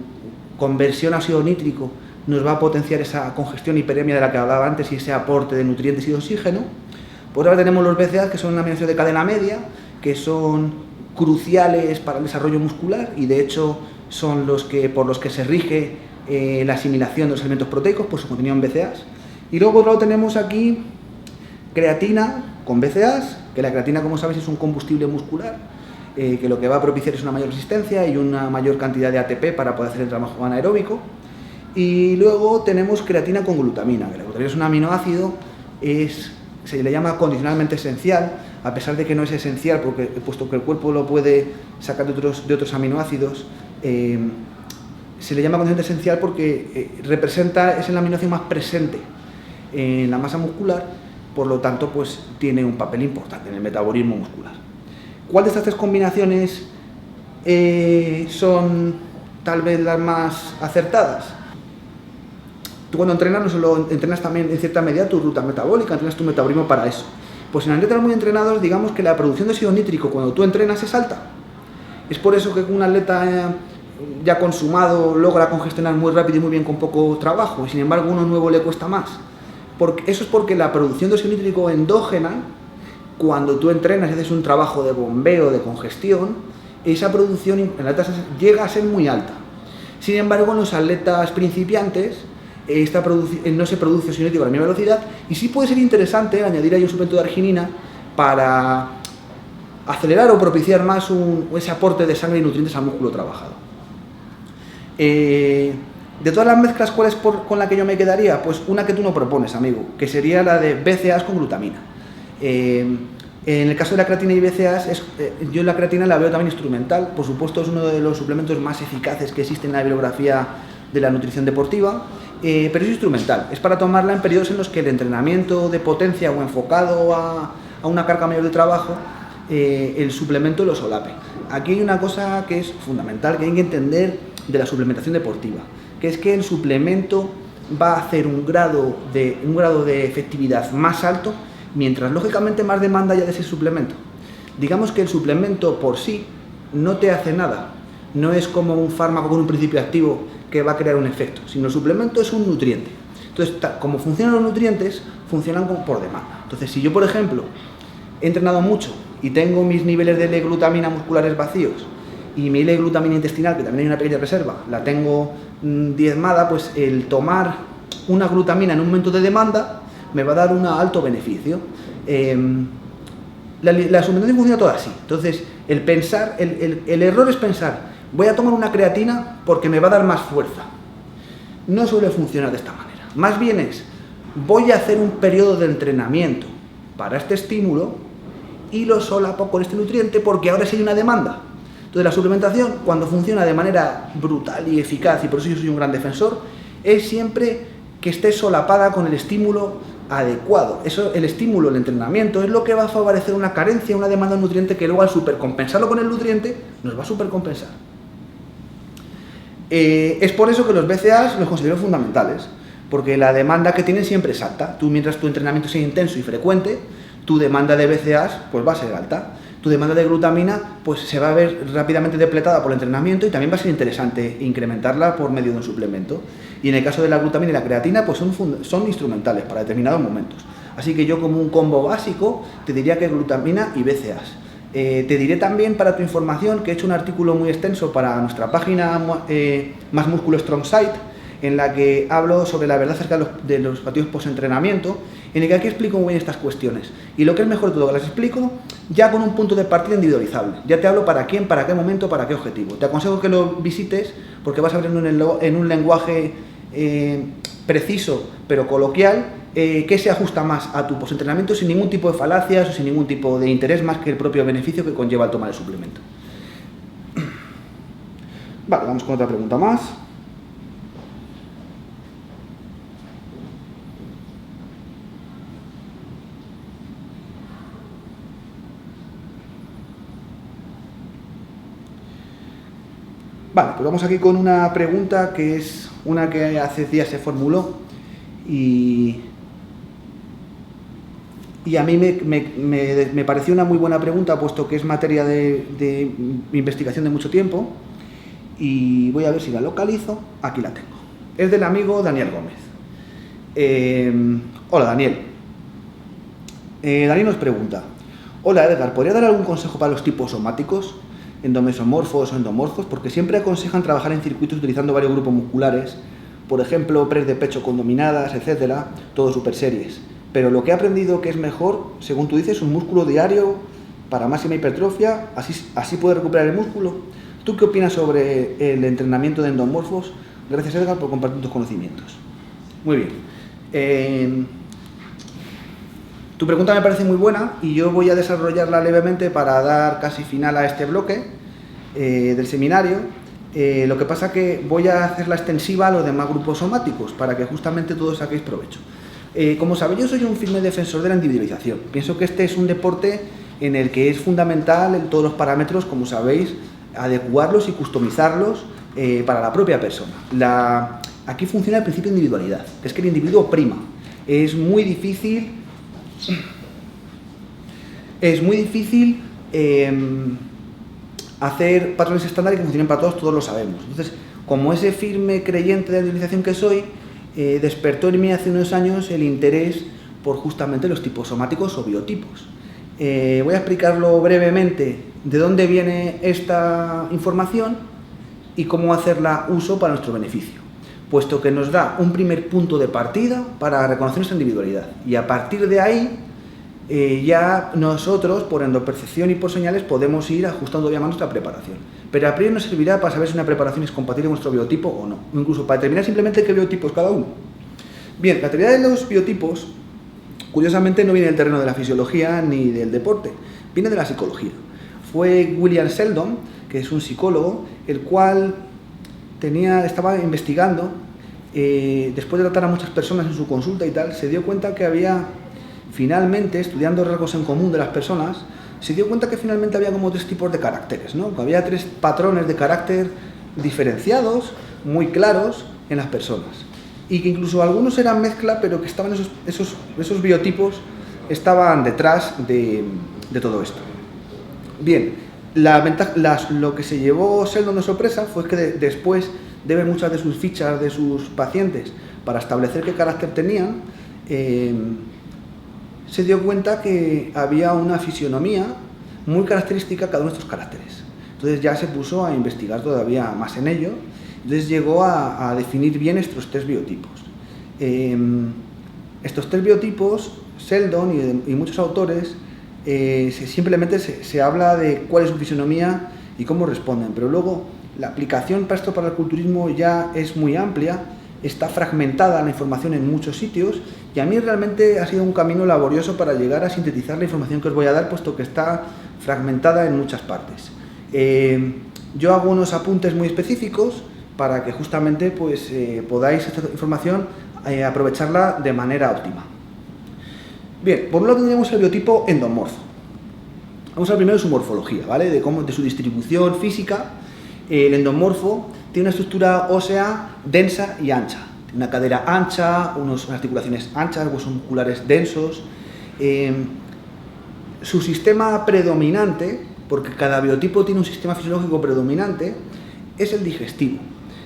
S1: conversión a óxido nítrico nos va a potenciar esa congestión hiperemia de la que hablaba antes y ese aporte de nutrientes y de oxígeno. Por ahora tenemos los BCA, que son un aminoácido de cadena media, que son cruciales para el desarrollo muscular y de hecho son por los que se rige la asimilación de los alimentos proteicos por su contenido en BCAAs. Y luego por otro lado tenemos aquí creatina con BCAAs, que la creatina, como sabéis, es un combustible muscular que lo que va a propiciar es una mayor resistencia y una mayor cantidad de ATP para poder hacer el trabajo anaeróbico. Y luego tenemos creatina con glutamina, que la glutamina es un aminoácido, se le llama condicionalmente esencial, a pesar de que no es esencial, puesto que el cuerpo lo puede sacar de otros aminoácidos. Se le llama condicionalmente esencial porque es el aminoácido más presente en la masa muscular, por lo tanto pues tiene un papel importante en el metabolismo muscular. ¿Cuál de estas tres combinaciones son tal vez las más acertadas? Tú cuando entrenas no solo entrenas también en cierta medida tu ruta metabólica, entrenas tu metabolismo para eso. Pues en atletas muy entrenados, digamos que la producción de óxido nítrico cuando tú entrenas es alta. Es por eso que un atleta ya consumado logra congestionar muy rápido y muy bien con poco trabajo, y sin embargo uno nuevo le cuesta más. Eso es porque la producción de óxido nítrico endógena, cuando tú entrenas y haces un trabajo de bombeo, de congestión, esa producción en atletas llega a ser muy alta. Sin embargo, en los atletas principiantes no se produce óxido nítrico a la misma velocidad, y sí puede ser interesante añadir ahí un suplemento de arginina para acelerar o propiciar más ese aporte de sangre y nutrientes al músculo trabajado. De todas las mezclas, ¿cuál es con la que yo me quedaría? Pues una que tú no propones, amigo, que sería la de BCAAs con glutamina. En el caso de la creatina y BCAAs, yo la creatina la veo también instrumental. Por supuesto, es uno de los suplementos más eficaces que existe en la bibliografía de la nutrición deportiva, pero es instrumental. Es para tomarla en periodos en los que el entrenamiento de potencia o enfocado a una carga mayor de trabajo, el suplemento lo solape. Aquí hay una cosa que es fundamental, que hay que entender de la suplementación deportiva, que es que el suplemento va a hacer un grado de efectividad más alto mientras lógicamente más demanda haya de ese suplemento. Digamos que el suplemento por sí no te hace nada, no es como un fármaco con un principio activo que va a crear un efecto, sino el suplemento es un nutriente. Entonces, como funcionan los nutrientes, funcionan por demanda. Entonces, si yo, por ejemplo, he entrenado mucho y tengo mis niveles de L-glutamina musculares vacíos y mi L-glutamina intestinal, que también hay una pequeña reserva, la tengo diezmada, pues el tomar una glutamina en un momento de demanda me va a dar un alto beneficio. La suplementación funciona toda así. Entonces, el error es pensar, voy a tomar una creatina porque me va a dar más fuerza. No suele funcionar de esta manera. Más bien es, voy a hacer un periodo de entrenamiento para este estímulo y lo solapo con este nutriente porque ahora sí hay una demanda. Entonces, la suplementación, cuando funciona de manera brutal y eficaz, y por eso yo soy un gran defensor, es siempre que esté solapada con el estímulo adecuado. El estímulo, el entrenamiento, es lo que va a favorecer una carencia, una demanda de nutriente que luego al supercompensarlo con el nutriente nos va a supercompensar. Es por eso que los BCAAs los considero fundamentales, porque la demanda que tienen siempre es alta. Mientras tu entrenamiento sea intenso y frecuente, tu demanda de BCAAs pues va a ser alta. Tu demanda de glutamina pues se va a ver rápidamente depletada por el entrenamiento, y también va a ser interesante incrementarla por medio de un suplemento. Y en el caso de la glutamina y la creatina pues son instrumentales para determinados momentos. Así que yo, como un combo básico, te diría que glutamina y BCAAs. Te diré también, para tu información, que he hecho un artículo muy extenso para nuestra página Más Músculo Strong Site, en la que hablo sobre la verdad acerca de los batidos post-entrenamiento, en el que aquí explico muy bien estas cuestiones. Y lo que es mejor de todo, que las explico ya con un punto de partida individualizable. Ya te hablo para quién, para qué momento, para qué objetivo. Te aconsejo que lo visites porque vas a ver en un lenguaje preciso pero coloquial que se ajusta más a tu post-entrenamiento, sin ningún tipo de falacias o sin ningún tipo de interés más que el propio beneficio que conlleva el tomar el suplemento. Vale, vamos con otra pregunta más. Vale, pues vamos aquí con una pregunta que es una que hace días se formuló y a mí me pareció una muy buena pregunta, puesto que es materia de investigación de mucho tiempo, y voy a ver si la localizo. Aquí la tengo. Es del amigo Daniel Gómez. Hola, Daniel. Daniel nos pregunta: hola, Edgar, ¿podría dar algún consejo para los tipos somáticos, endomesomorfos o endomorfos? Porque siempre aconsejan trabajar en circuitos utilizando varios grupos musculares, por ejemplo, press de pecho con dominadas, etcétera, todo super series. Pero lo que he aprendido que es mejor, según tú dices, un músculo diario para máxima hipertrofia, así puede recuperar el músculo. ¿Tú qué opinas sobre el entrenamiento de endomorfos? Gracias, Edgar, por compartir tus conocimientos. Muy bien. Tu pregunta me parece muy buena y yo voy a desarrollarla levemente para dar casi final a este bloque del seminario. Lo que pasa que voy a hacerla extensiva a los demás grupos somáticos para que justamente todos saquéis provecho. Como sabéis, yo soy un firme defensor de la individualización. Pienso que este es un deporte en el que es fundamental en todos los parámetros, como sabéis, adecuarlos y customizarlos para la propia persona. Aquí funciona el principio de individualidad, que es que el individuo prima. Es muy difícil hacer patrones estándares que funcionen para todos lo sabemos. Entonces, como ese firme creyente de la individualización que soy, despertó en mí hace unos años el interés por justamente los tipos somáticos o biotipos. Voy a explicarlo brevemente de dónde viene esta información y cómo hacerla uso para nuestro beneficio, puesto que nos da un primer punto de partida para reconocer nuestra individualidad. Y a partir de ahí, ya nosotros, por endopercepción y por señales, podemos ir ajustando todavía más nuestra preparación. Pero a priori nos servirá para saber si una preparación es compatible con nuestro biotipo o no, o incluso para determinar simplemente qué biotipo es cada uno. Bien, la teoría de los biotipos, curiosamente, no viene del terreno de la fisiología ni del deporte, viene de la psicología. Fue William Sheldon, que es un psicólogo, el cual estaba investigando, después de tratar a muchas personas en su consulta y tal, se dio cuenta que había, finalmente, estudiando rasgos en común de las personas, se dio cuenta que finalmente había como 3 tipos de caracteres, ¿no? Que había 3 patrones de carácter diferenciados, muy claros, en las personas. Y que incluso algunos eran mezcla, pero que estaban esos biotipos estaban detrás de todo esto. Bien, lo que se llevó Sheldon de sorpresa fue que después de ver muchas de sus fichas de sus pacientes para establecer qué carácter tenían, se dio cuenta que había una fisionomía muy característica cada uno de estos caracteres. Entonces ya se puso a investigar todavía más en ello, entonces llegó a definir bien estos 3 biotipos. Estos 3 biotipos, Sheldon y muchos autores, simplemente se habla de cuál es su fisionomía y cómo responden, pero luego la aplicación para esto, para el culturismo, ya es muy amplia, está fragmentada la información en muchos sitios y a mí realmente ha sido un camino laborioso para llegar a sintetizar la información que os voy a dar, puesto que está fragmentada en muchas partes. Yo hago unos apuntes muy específicos para que justamente pues, podáis esta información aprovecharla de manera óptima. Bien, por un lado tendríamos el biotipo endomorfo. Vamos a ver primero su morfología, ¿vale? De su distribución física. El endomorfo tiene una estructura ósea densa y ancha. Tiene una cadera ancha, unas articulaciones anchas, huesos musculares densos. Su sistema predominante, porque cada biotipo tiene un sistema fisiológico predominante, es el digestivo.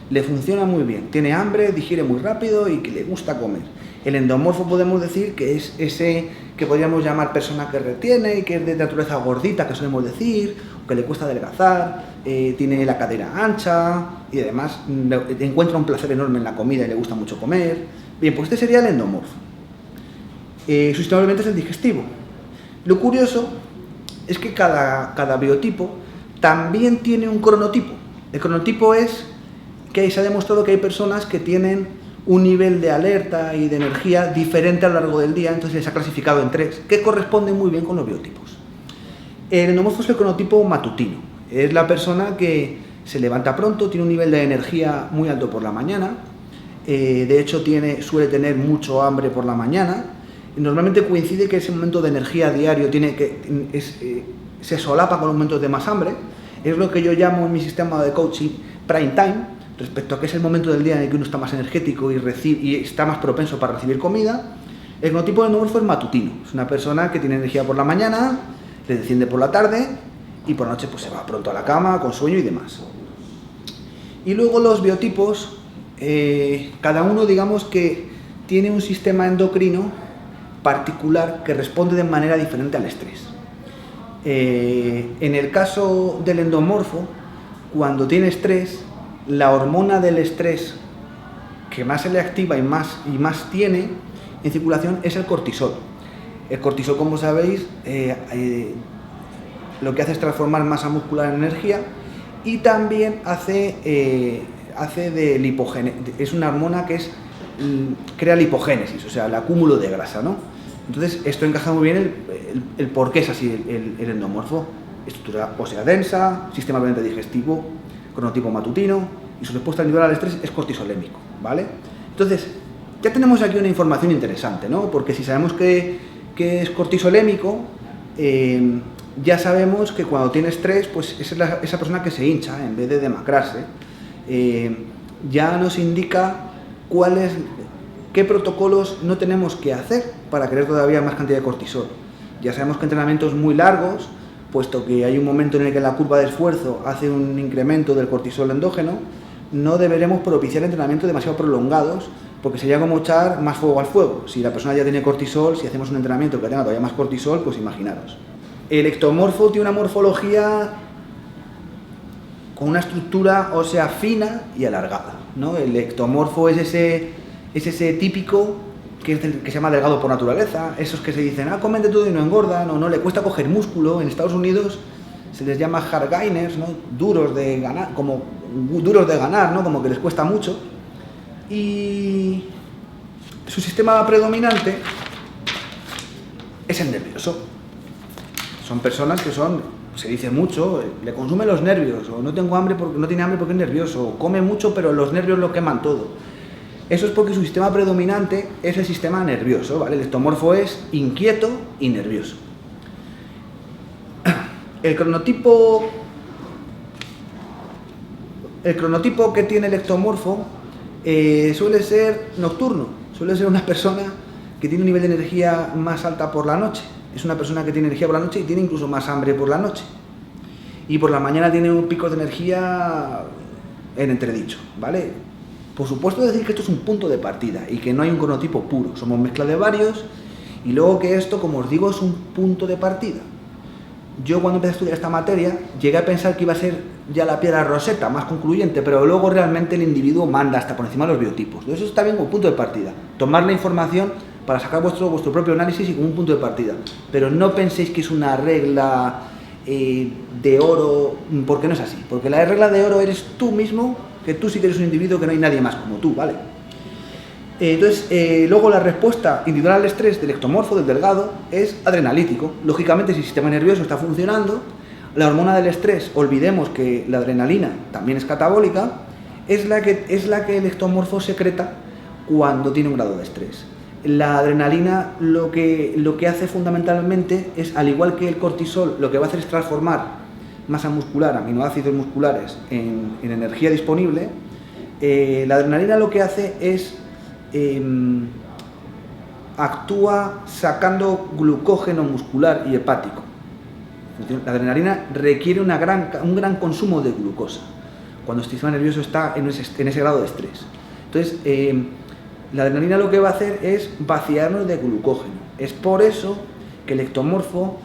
S1: Le funciona muy bien, tiene hambre, digiere muy rápido y que le gusta comer. El endomorfo podemos decir que es ese que podríamos llamar persona que retiene y que es de naturaleza gordita, que solemos decir, o que le cuesta adelgazar, tiene la cadera ancha y además encuentra un placer enorme en la comida y le gusta mucho comer. Bien, pues este sería el endomorfo. Su sistema es el digestivo. Lo curioso es que cada biotipo también tiene un cronotipo. El cronotipo es que se ha demostrado que hay personas que tienen un nivel de alerta y de energía diferente a lo largo del día, entonces se ha clasificado en 3, que corresponden muy bien con los biotipos. El endomorfo es el cronotipo matutino. Es la persona que se levanta pronto, tiene un nivel de energía muy alto por la mañana, de hecho suele tener mucho hambre por la mañana. Normalmente coincide que ese momento de energía diario se solapa con los momentos de más hambre. Es lo que yo llamo en mi sistema de coaching prime time, respecto a que es el momento del día en el que uno está más energético y está más propenso para recibir comida. El cronotipo del endomorfo es matutino. Es una persona que tiene energía por la mañana, le desciende por la tarde y por la noche pues se va pronto a la cama, con sueño y demás. Y luego los biotipos, cada uno digamos que tiene un sistema endocrino particular que responde de manera diferente al estrés. En el caso del endomorfo, cuando tiene estrés, la hormona del estrés que más se le activa y más tiene en circulación es el cortisol. El cortisol, como sabéis, lo que hace es transformar masa muscular en energía y también hace de lipogénesis. Es una hormona que crea lipogénesis, o sea, el acúmulo de grasa, ¿no? Entonces, esto encaja muy bien el por qué es así el endomorfo. Estructura ósea densa, sistema permanente digestivo, cronotipo matutino, y su respuesta individual al estrés es cortisolémico, ¿vale? Entonces, ya tenemos aquí una información interesante, ¿no? Porque si sabemos que es cortisolémico, ya sabemos que cuando tiene estrés, pues es esa persona que se hincha en vez de demacrarse. Ya nos indica qué protocolos no tenemos que hacer para crear todavía más cantidad de cortisol. Ya sabemos que entrenamientos muy largos, puesto que hay un momento en el que la curva de esfuerzo hace un incremento del cortisol endógeno, no deberemos propiciar entrenamientos demasiado prolongados, porque sería como echar más fuego al fuego. Si la persona ya tiene cortisol, si hacemos un entrenamiento que tenga todavía más cortisol, pues imaginaros. El ectomorfo tiene una morfología con una estructura ósea fina y alargada, ¿no? El ectomorfo es ese típico que se llama delgado por naturaleza, esos que se dicen, comen de todo y no engordan, o no, le cuesta coger músculo. En Estados Unidos se les llama hard gainers, ¿no? Duros de ganar, ¿no? Como que les cuesta mucho. Y su sistema predominante es el nervioso. Son personas que se dice mucho, le consumen los nervios, o no tengo hambre porque no tiene hambre porque es nervioso, o come mucho pero los nervios lo queman todo. Eso es porque su sistema predominante es el sistema nervioso, ¿vale? El ectomorfo es inquieto y nervioso. El cronotipo que tiene el ectomorfo suele ser nocturno, suele ser una persona que tiene un nivel de energía más alta por la noche. Es una persona que tiene energía por la noche y tiene incluso más hambre por la noche. Y por la mañana tiene un pico de energía en entredicho, ¿vale? Por supuesto decir que esto es un punto de partida y que no hay un cronotipo puro, somos mezcla de varios, y luego que esto, como os digo, es un punto de partida. Yo cuando empecé a estudiar esta materia llegué a pensar que iba a ser ya la piedra roseta más concluyente, pero luego realmente el individuo manda hasta por encima de los biotipos. Entonces eso está bien como punto de partida, tomar la información para sacar vuestro propio análisis y como un punto de partida, pero no penséis que es una regla de oro, porque no es así, porque la regla de oro eres tú mismo, que tú sí que eres un individuo, que no hay nadie más como tú, ¿vale? Entonces, luego la respuesta individual al estrés del ectomorfo, del delgado, es adrenalítico. Lógicamente, si el sistema nervioso está funcionando, la hormona del estrés, olvidemos que la adrenalina también es catabólica, es la que el ectomorfo secreta cuando tiene un grado de estrés. La adrenalina lo que hace fundamentalmente es, al igual que el cortisol, lo que va a hacer es transformar masa muscular, aminoácidos musculares en energía disponible. La adrenalina lo que hace es actúa sacando glucógeno muscular y hepático. La adrenalina requiere un gran consumo de glucosa cuando el sistema nervioso está en ese grado de estrés. Entonces, la adrenalina lo que va a hacer es vaciarnos de glucógeno. Es por eso que el ectomorfo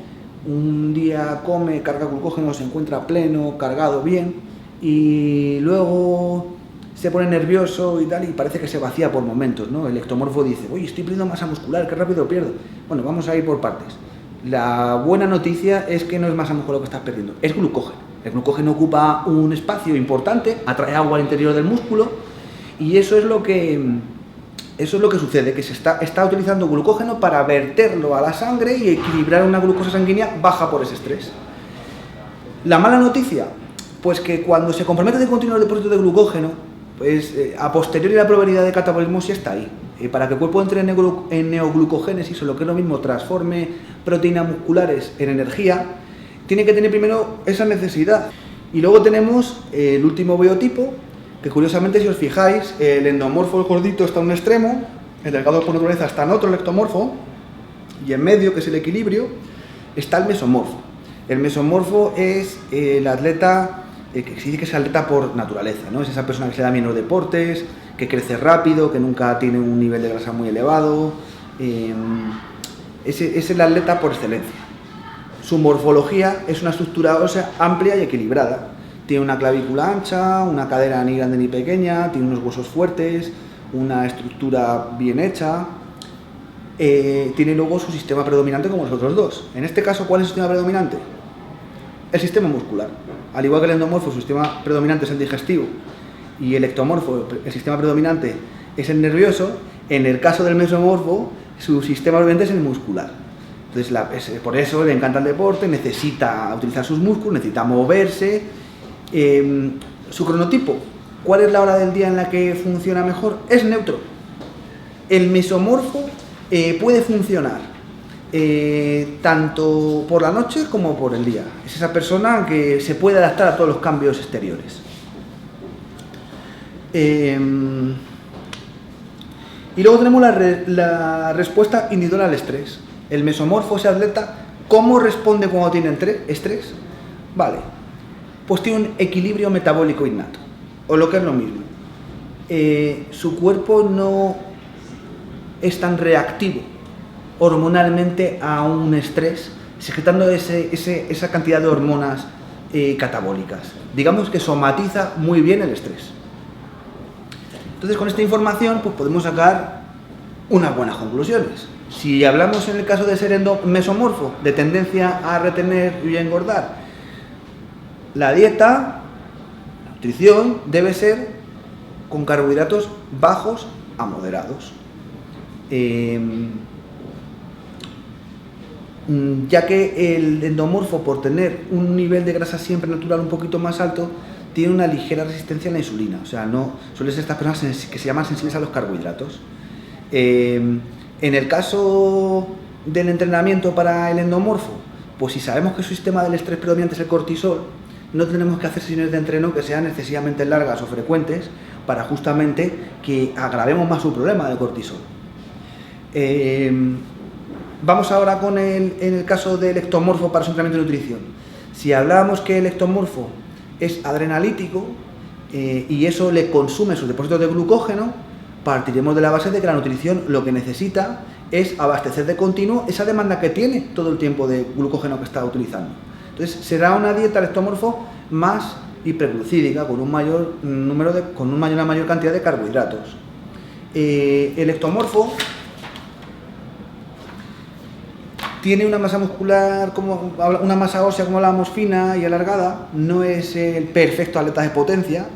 S1: un día come, carga glucógeno, se encuentra pleno, cargado bien, y luego se pone nervioso y tal, y parece que se vacía por momentos, ¿no? El ectomorfo dice, oye, estoy perdiendo masa muscular, qué rápido pierdo. Bueno, vamos a ir por partes. La buena noticia es que no es masa muscular lo que estás perdiendo, es glucógeno. El glucógeno ocupa un espacio importante, atrae agua al interior del músculo, y eso es lo que sucede, que se está utilizando glucógeno para verterlo a la sangre y equilibrar una glucosa sanguínea baja por ese estrés. La mala noticia, pues que cuando se compromete de continuo el depósito de glucógeno, pues a posteriori la probabilidad de catabolismo sí está ahí. Para que el cuerpo entre en neoglucogénesis, o lo que es lo mismo, transforme proteínas musculares en energía, tiene que tener primero esa necesidad. Y luego tenemos el último biotipo, que curiosamente, si os fijáis, el endomorfo, el gordito, está en un extremo, el delgado por naturaleza está en otro, el ectomorfo, y en medio, que es el equilibrio, está el mesomorfo. El mesomorfo es el atleta, que se dice que es atleta por naturaleza, ¿no? Es esa persona que se da bien los deportes, que crece rápido, que nunca tiene un nivel de grasa muy elevado, es el atleta por excelencia. Su morfología es una estructura ósea amplia y equilibrada. Tiene una clavícula ancha, una cadera ni grande ni pequeña, tiene unos huesos fuertes, una estructura bien hecha. Tiene luego su sistema predominante como los otros dos. En este caso, ¿cuál es el sistema predominante? El sistema muscular. Al igual que el endomorfo, su sistema predominante es el digestivo y el ectomorfo, el sistema predominante es el nervioso. En el caso del mesomorfo, su sistema obviamente es el muscular. Entonces, por eso le encanta el deporte, necesita utilizar sus músculos, necesita moverse. Su cronotipo, ¿cuál es la hora del día en la que funciona mejor? Es neutro. El mesomorfo puede funcionar tanto por la noche como por el día. Es esa persona que se puede adaptar a todos los cambios exteriores. Y luego tenemos la respuesta individual al estrés. El mesomorfo, ese atleta, ¿cómo responde cuando tiene estrés? Vale, pues tiene un equilibrio metabólico innato, o lo que es lo mismo. Su cuerpo no es tan reactivo hormonalmente a un estrés, secretando esa cantidad de hormonas catabólicas. Digamos que somatiza muy bien el estrés. Entonces, con esta información pues podemos sacar unas buenas conclusiones. Si hablamos en el caso de ser mesomorfo, de tendencia a retener y a engordar, la dieta, la nutrición, debe ser con carbohidratos bajos a moderados. Ya que el endomorfo, por tener un nivel de grasa siempre natural un poquito más alto, tiene una ligera resistencia a la insulina. O sea, no suelen ser estas personas que se llaman sensibles a los carbohidratos. En el caso del entrenamiento para el endomorfo, pues si sabemos que su sistema del estrés predominante es el cortisol, no tenemos que hacer sesiones de entreno que sean excesivamente largas o frecuentes para justamente que agravemos más su problema de cortisol. Vamos ahora con en el caso del ectomorfo para su entrenamiento de nutrición. Si hablábamos que el ectomorfo es adrenalítico y eso le consume sus depósitos de glucógeno, partiremos de la base de que la nutrición lo que necesita es abastecer de continuo esa demanda que tiene todo el tiempo de glucógeno que está utilizando. Entonces será una dieta del ectomorfo más hiperglucídica, con una mayor cantidad de carbohidratos. El ectomorfo tiene una masa muscular, una masa ósea, como hablábamos, fina y alargada. No es el perfecto atleta de potencia.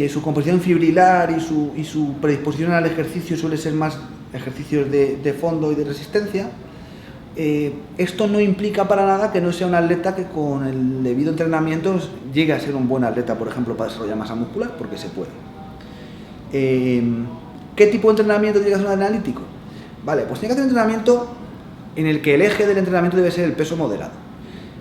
S1: Su composición fibrilar y su predisposición al ejercicio suele ser más ejercicios de fondo y de resistencia. Esto no implica para nada que no sea un atleta que con el debido entrenamiento llegue a ser un buen atleta, por ejemplo, para desarrollar masa muscular, porque se puede. ¿Qué tipo de entrenamiento tiene que hacer un analítico? Vale, pues tiene que hacer un entrenamiento en el que el eje del entrenamiento debe ser el peso moderado.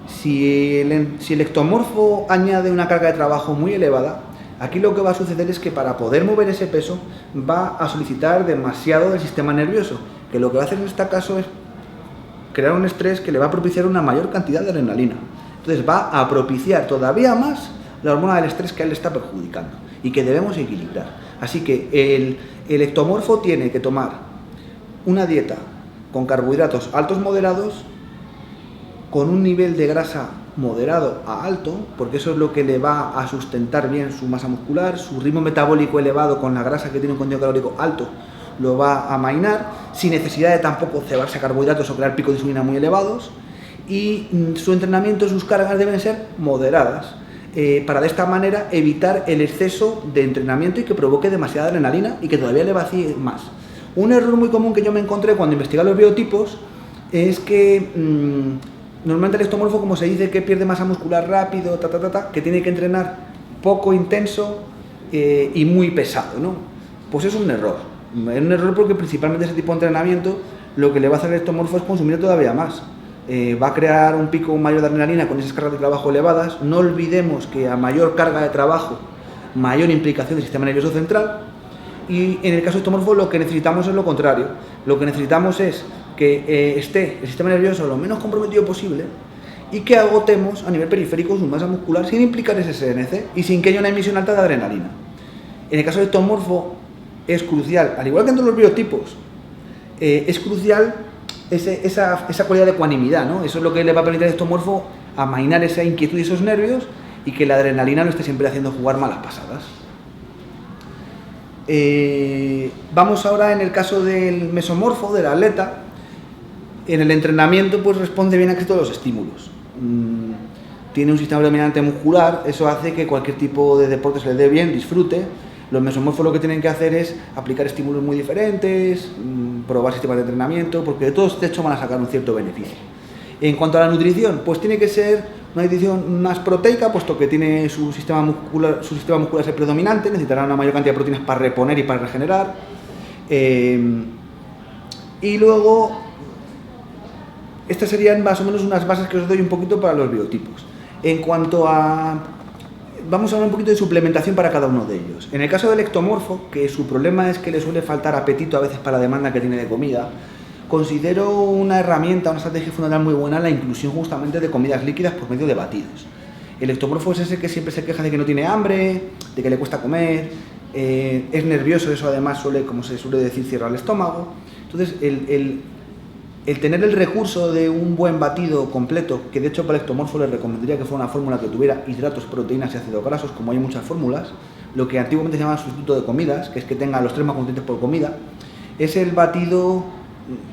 S1: Si el ectomorfo añade una carga de trabajo muy elevada, aquí lo que va a suceder es que para poder mover ese peso va a solicitar demasiado del sistema nervioso, que lo que va a hacer en este caso es crear un estrés que le va a propiciar una mayor cantidad de adrenalina. Entonces va a propiciar todavía más la hormona del estrés que a él le está perjudicando y que debemos equilibrar. Así que el ectomorfo tiene que tomar una dieta con carbohidratos altos moderados, con un nivel de grasa moderado a alto, porque eso es lo que le va a sustentar bien su masa muscular. Su ritmo metabólico elevado con la grasa que tiene un contenido calórico alto lo va a amainar, sin necesidad de tampoco cebarse a carbohidratos o crear picos de insulina muy elevados, y su entrenamiento, sus cargas deben ser moderadas, para de esta manera evitar el exceso de entrenamiento y que provoque demasiada adrenalina y que todavía le vacíe más. Un error muy común que yo me encontré cuando investigué los biotipos es que normalmente el ectomorfo, como se dice que pierde masa muscular rápido, que tiene que entrenar poco intenso y muy pesado, ¿no? Pues es un error. Es un error porque principalmente ese tipo de entrenamiento lo que le va a hacer el ectomorfo es consumir todavía más. Va a crear un pico mayor de adrenalina con esas cargas de trabajo elevadas. No olvidemos que a mayor carga de trabajo, mayor implicación del sistema nervioso central. Y en el caso de ectomorfo lo que necesitamos es lo contrario. Lo que necesitamos es que esté el sistema nervioso lo menos comprometido posible y que agotemos a nivel periférico su masa muscular sin implicar ese SNC y sin que haya una emisión alta de adrenalina. En el caso de ectomorfo es crucial, al igual que en todos los biotipos, es crucial esa cualidad de ecuanimidad, ¿no? Eso es lo que le va a permitir al ectomorfo amainar esa inquietud y esos nervios y que la adrenalina no esté siempre haciendo jugar malas pasadas. Vamos ahora en el caso del mesomorfo, del atleta. En el entrenamiento pues responde bien a casi todos los estímulos. Tiene un sistema dominante muscular, eso hace que cualquier tipo de deporte se le dé bien, disfrute. Los mesomorfos lo que tienen que hacer es aplicar estímulos muy diferentes, probar sistemas de entrenamiento, porque de todos de hecho van a sacar un cierto beneficio. En cuanto a la nutrición, pues tiene que ser una nutrición más proteica, puesto que tiene su sistema muscular es predominante, necesitará una mayor cantidad de proteínas para reponer y para regenerar. Y luego, estas serían más o menos unas bases que os doy un poquito para los biotipos. En cuanto a... Vamos a hablar un poquito de suplementación para cada uno de ellos. En el caso del ectomorfo, que su problema es que le suele faltar apetito a veces para la demanda que tiene de comida, considero una herramienta, una estrategia fundamental muy buena la inclusión justamente de comidas líquidas por medio de batidos. El ectomorfo es ese que siempre se queja de que no tiene hambre, de que le cuesta comer, es nervioso, eso además suele, como se suele decir, cierra el estómago. Entonces, el tener el recurso de un buen batido completo, que de hecho para el ectomorfo les recomendaría que fuera una fórmula que tuviera hidratos, proteínas y ácidos grasos, como hay muchas fórmulas, lo que antiguamente se llamaba sustituto de comidas, que es que tenga los 3 macronutrientes por comida, es el batido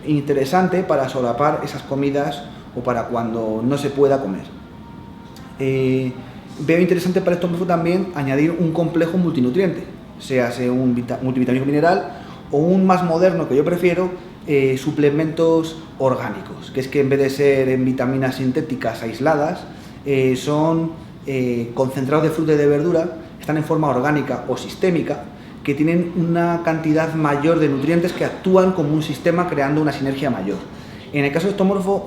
S1: interesante para solapar esas comidas o para cuando no se pueda comer. Veo interesante para el estómago también añadir un complejo multinutriente, sea un multivitamínico mineral o un más moderno que yo prefiero, suplementos orgánicos, que es que en vez de ser en vitaminas sintéticas aisladas, son concentrados de fruta y de verdura, están en forma orgánica o sistémica, que tienen una cantidad mayor de nutrientes que actúan como un sistema creando una sinergia mayor. En el caso del ectomorfo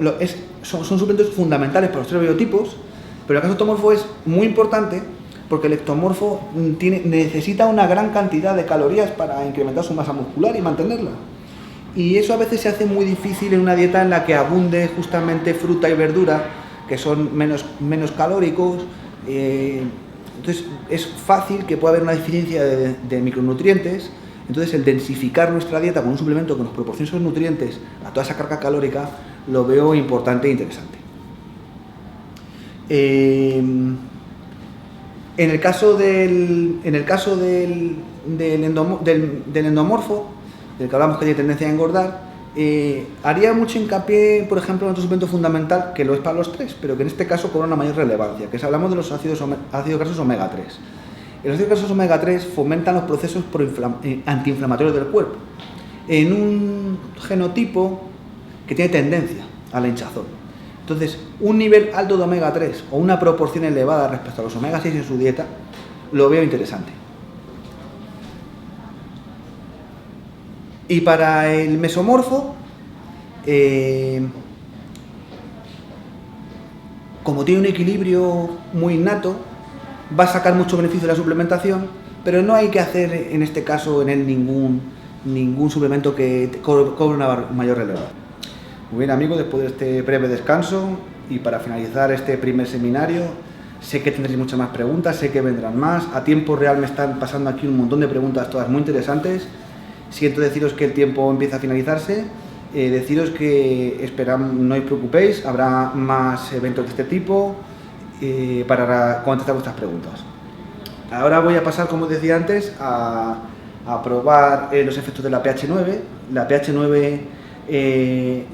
S1: son suplementos fundamentales para los 3 biotipos, pero el caso del ectomorfo es muy importante porque el ectomorfo necesita una gran cantidad de calorías para incrementar su masa muscular y mantenerla. Y eso a veces se hace muy difícil en una dieta en la que abunde justamente fruta y verdura, que son menos calóricos. Entonces es fácil que pueda haber una deficiencia de micronutrientes. Entonces el densificar nuestra dieta con un suplemento que nos proporcione esos nutrientes a toda esa carga calórica lo veo importante e interesante. En el caso del endomorfo, del que hablamos que tiene tendencia a engordar, haría mucho hincapié, por ejemplo, en otro suplemento fundamental, que lo es para los 3, pero que en este caso cobra una mayor relevancia, que es hablamos de los ácidos grasos omega 3. Los ácidos grasos omega 3 fomentan los procesos antiinflamatorios del cuerpo, en un genotipo que tiene tendencia a la hinchazón. Entonces, un nivel alto de omega 3 o una proporción elevada respecto a los omega 6 en su dieta, lo veo interesante. Y para el mesomorfo, como tiene un equilibrio muy innato, va a sacar mucho beneficio de la suplementación, pero no hay que hacer en este caso en él ningún suplemento que cobre una mayor relevancia. Muy bien, amigos, después de este breve descanso y para finalizar este primer seminario, sé que tendréis muchas más preguntas, sé que vendrán más. A tiempo real me están pasando aquí un montón de preguntas, todas muy interesantes. Siento deciros que el tiempo empieza a finalizarse. Deciros que esperamos, no os preocupéis, habrá más eventos de este tipo para contestar vuestras preguntas. Ahora voy a pasar, como decía antes, a probar los efectos de la pH 9. La pH 9,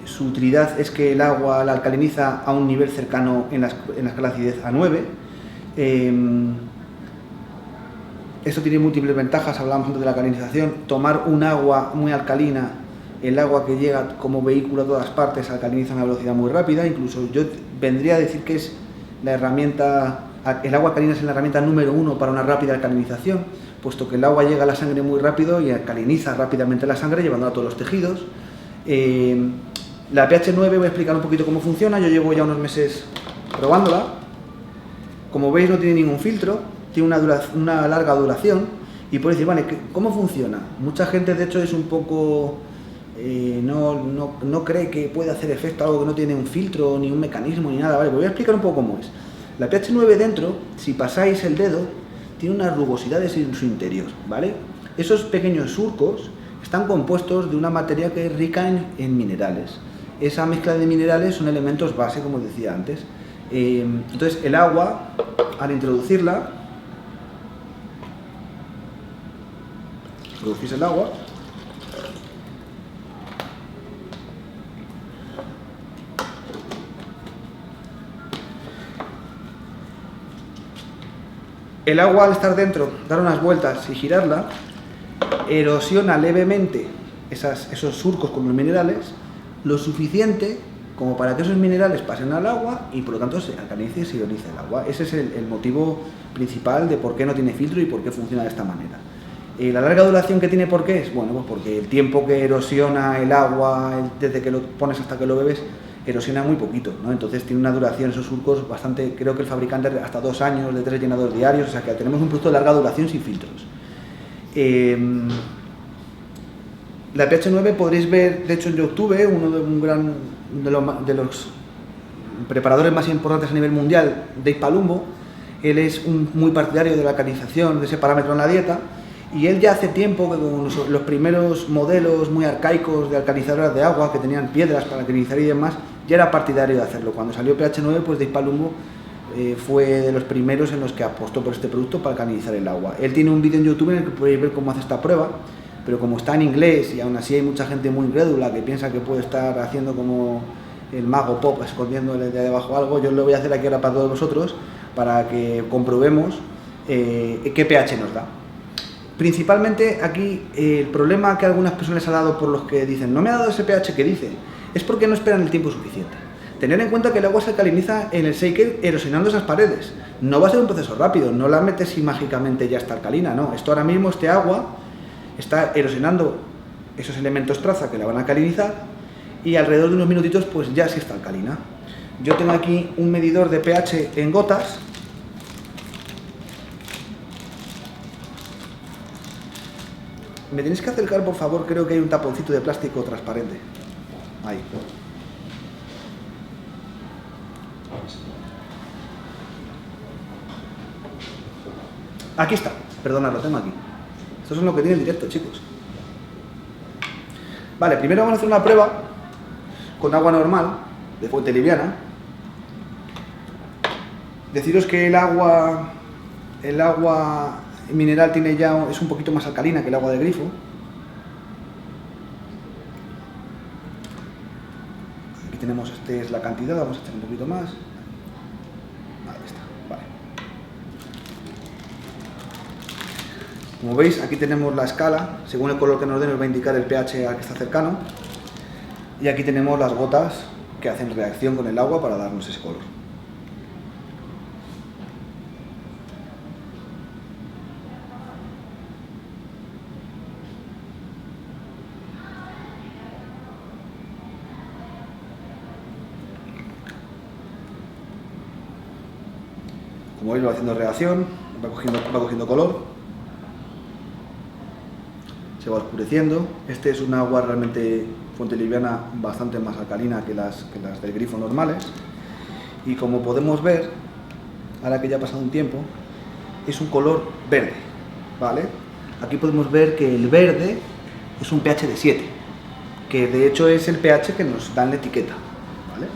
S1: su utilidad es que el agua la alcaliniza a un nivel cercano en la escala de acidez a 9. Esto tiene múltiples ventajas, hablábamos antes de la alcalinización. Tomar un agua muy alcalina, el agua que llega como vehículo a todas partes, alcaliniza a una velocidad muy rápida. Incluso yo vendría a decir que es la herramienta, el agua alcalina es la herramienta número 1 para una rápida alcalinización, puesto que el agua llega a la sangre muy rápido y alcaliniza rápidamente la sangre, llevándola a todos los tejidos. La pH 9, voy a explicar un poquito cómo funciona. Yo llevo ya unos meses probándola. Como veis, no tiene ningún filtro, tiene una larga duración. Y podéis decir, vale, ¿cómo funciona? Mucha gente, de hecho, es un poco... no cree que puede hacer efecto algo que no tiene un filtro, ni un mecanismo, ni nada. Vale, pues voy a explicar un poco cómo es. La pH 9 dentro, si pasáis el dedo, tiene unas rugosidades en su interior, ¿vale? Esos pequeños surcos están compuestos de una materia que es rica en minerales. Esa mezcla de minerales son elementos base, como decía antes. Entonces el agua, al introducirla, introducís el agua, El agua, al estar dentro, dar unas vueltas y girarla, erosiona levemente esos surcos con los minerales, lo suficiente como para que esos minerales pasen al agua y por lo tanto se alcalinice y se ionice el agua. Ese es el motivo principal de por qué no tiene filtro y por qué funciona de esta manera. La larga duración que tiene, ¿por qué es? Bueno, pues porque el tiempo que erosiona el agua desde que lo pones hasta que lo bebes, erosiona muy poquito, ¿no? Entonces tiene una duración esos surcos bastante, creo que el fabricante hasta 2 años de 3 llenadores diarios, o sea que tenemos un producto de larga duración sin filtros. La pH 9 podréis ver, de hecho en YouTube, uno de los preparadores más importantes a nivel mundial, Dave Palumbo. Él es muy partidario de la alcalinización, de ese parámetro en la dieta, y él ya hace tiempo que con los primeros modelos muy arcaicos de alcalinizadoras de agua, que tenían piedras para alcalinizar y demás, ya era partidario de hacerlo. Cuando salió pH 9, pues Dave Palumbo fue de los primeros en los que apostó por este producto para alcalinizar el agua. Él tiene un vídeo en YouTube en el que podéis ver cómo hace esta prueba, pero como está en inglés y aún así hay mucha gente muy incrédula que piensa que puede estar haciendo como el mago Pop escondiéndole de debajo algo, yo lo voy a hacer aquí ahora para todos vosotros para que comprobemos qué pH nos da. Principalmente aquí el problema que a algunas personas les ha dado por los que dicen no me ha dado ese pH que dice, es porque no esperan el tiempo suficiente. Tener en cuenta que el agua se alcaliniza en el shaker erosionando esas paredes. No va a ser un proceso rápido, no la metes y mágicamente ya está alcalina, no. Esto ahora mismo, este agua está erosionando esos elementos traza que la van a alcalinizar y alrededor de unos minutitos pues ya sí está alcalina. Yo tengo aquí un medidor de pH en gotas. Me tenéis que acercar, por favor, creo que hay un taponcito de plástico transparente. Ahí. Aquí está, perdonad, lo tengo aquí. Esto es lo que tiene en directo, chicos. Vale, primero vamos a hacer una prueba con agua normal, de fuente liviana. Deciros que el agua mineral es un poquito más alcalina que el agua de grifo. Aquí tenemos, esta es la cantidad, vamos a echar un poquito más. Ahí está, vale. Como veis, aquí tenemos la escala, según el color que nos dé nos va a indicar el pH al que está cercano. Y aquí tenemos las gotas que hacen reacción con el agua para darnos ese color. Como veis, va haciendo reacción, va cogiendo color. Se va oscureciendo. Este es un agua realmente fuente liviana bastante más alcalina que las del grifo normales. Y como podemos ver, ahora que ya ha pasado un tiempo, es un color verde, ¿vale? Aquí podemos ver que el verde es un pH de 7, que de hecho es el pH que nos da en la etiqueta, ¿vale?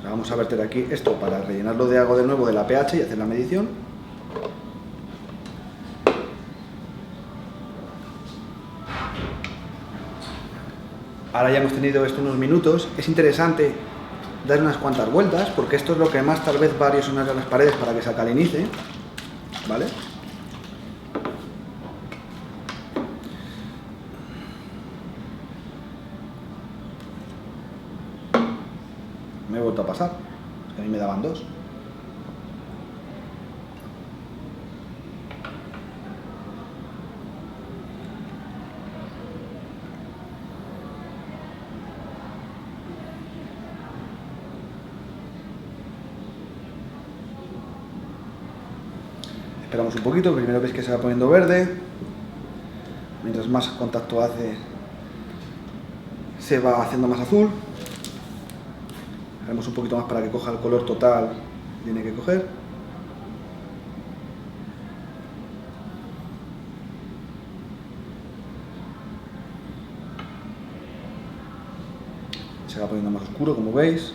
S1: Vamos a verter aquí esto para rellenarlo de agua de nuevo de la pH y hacer la medición. Ahora ya hemos tenido esto unos minutos. Es interesante dar unas cuantas vueltas porque esto es lo que más tal vez va a erosionar las paredes para que se alcalinice, ¿vale? Me he vuelto a pasar, que a mí me daban 2. Esperamos un poquito, primero veis que se va poniendo verde. Mientras más contacto hace, se va haciendo más azul. Haremos un poquito más para que coja el color total que tiene que coger. Se va poniendo más oscuro, como veis.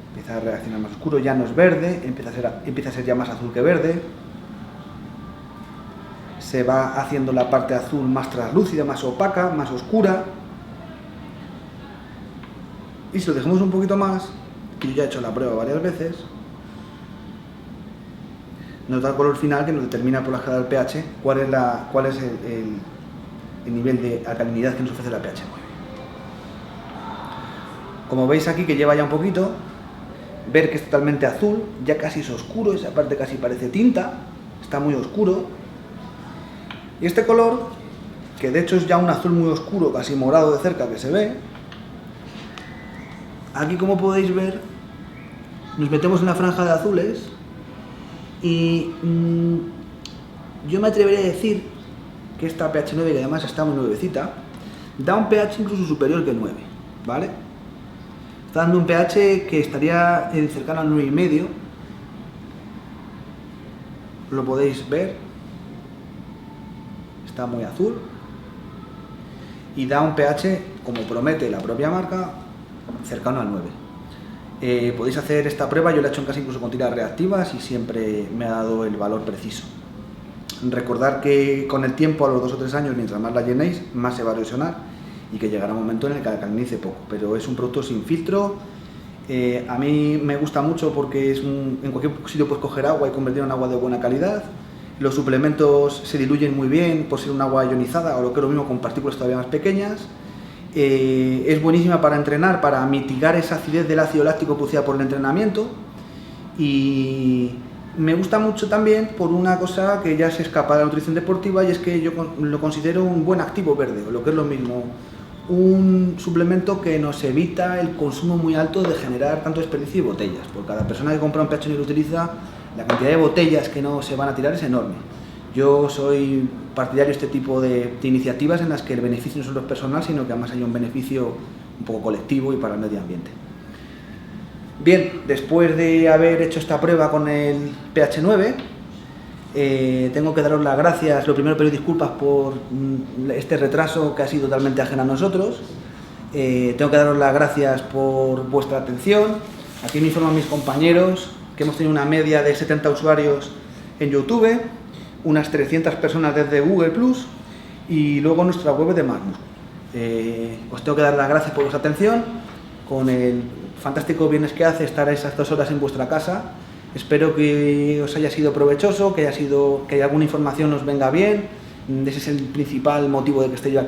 S1: Empieza a reaccionar más oscuro, ya no es verde, empieza a ser ya más azul que verde. Se va haciendo la parte azul más translúcida, más opaca, más oscura. Y si lo dejamos un poquito más, que yo ya he hecho la prueba varias veces, nos da el color final que nos determina por la escala del pH cuál es el nivel de alcalinidad que nos ofrece la pH 9. Como veis aquí que lleva ya un poquito, ver que es totalmente azul, ya casi es oscuro, esa parte casi parece tinta, está muy oscuro. Y este color, que de hecho es ya un azul muy oscuro, casi morado de cerca que se ve, aquí como podéis ver, nos metemos en la franja de azules y yo me atrevería a decir que esta pH 9, que además está muy nuevecita, da un pH incluso superior que el 9, ¿vale? Está dando un pH que estaría cercano al 9,5, lo podéis ver, está muy azul y da un pH, como promete la propia marca, cercano al 9. Podéis hacer esta prueba, yo la he hecho en casa incluso con tiras reactivas y siempre me ha dado el valor preciso. Recordad que con el tiempo, a los 2 o 3 años, mientras más la llenéis, más se va a erosionar y que llegará un momento en el que alcalinice poco, pero es un producto sin filtro. A mí me gusta mucho porque en cualquier sitio puedes coger agua y convertirla en agua de buena calidad. Los suplementos se diluyen muy bien por ser un agua ionizada, o lo que es lo mismo con partículas todavía más pequeñas. Es buenísima para entrenar, para mitigar esa acidez del ácido láctico producida por el entrenamiento. Y me gusta mucho también por una cosa que ya se escapa de la nutrición deportiva, y es que yo lo considero un buen activo verde, o lo que es lo mismo, un suplemento que nos evita el consumo muy alto de generar tanto desperdicio de botellas. Por cada persona que compra un pH 9 y lo utiliza, la cantidad de botellas que no se van a tirar es enorme. Yo soy partidario de este tipo de iniciativas en las que el beneficio no solo es personal, sino que además hay un beneficio un poco colectivo y para el medio ambiente. Bien, después de haber hecho esta prueba con el pH 9, tengo que daros las gracias. Lo primero, pedir disculpas por este retraso que ha sido totalmente ajeno a nosotros. Tengo que daros las gracias por vuestra atención. Aquí me informan mis compañeros que hemos tenido una media de 70 usuarios en YouTube, unas 300 personas desde Google+, y luego nuestra web de Magnus. Os tengo que dar las gracias por vuestra atención. Con el fantástico bienes que hace estar esas 2 horas en vuestra casa. Espero que os haya sido provechoso, que alguna información os venga bien. Ese es el principal motivo de que esté yo aquí.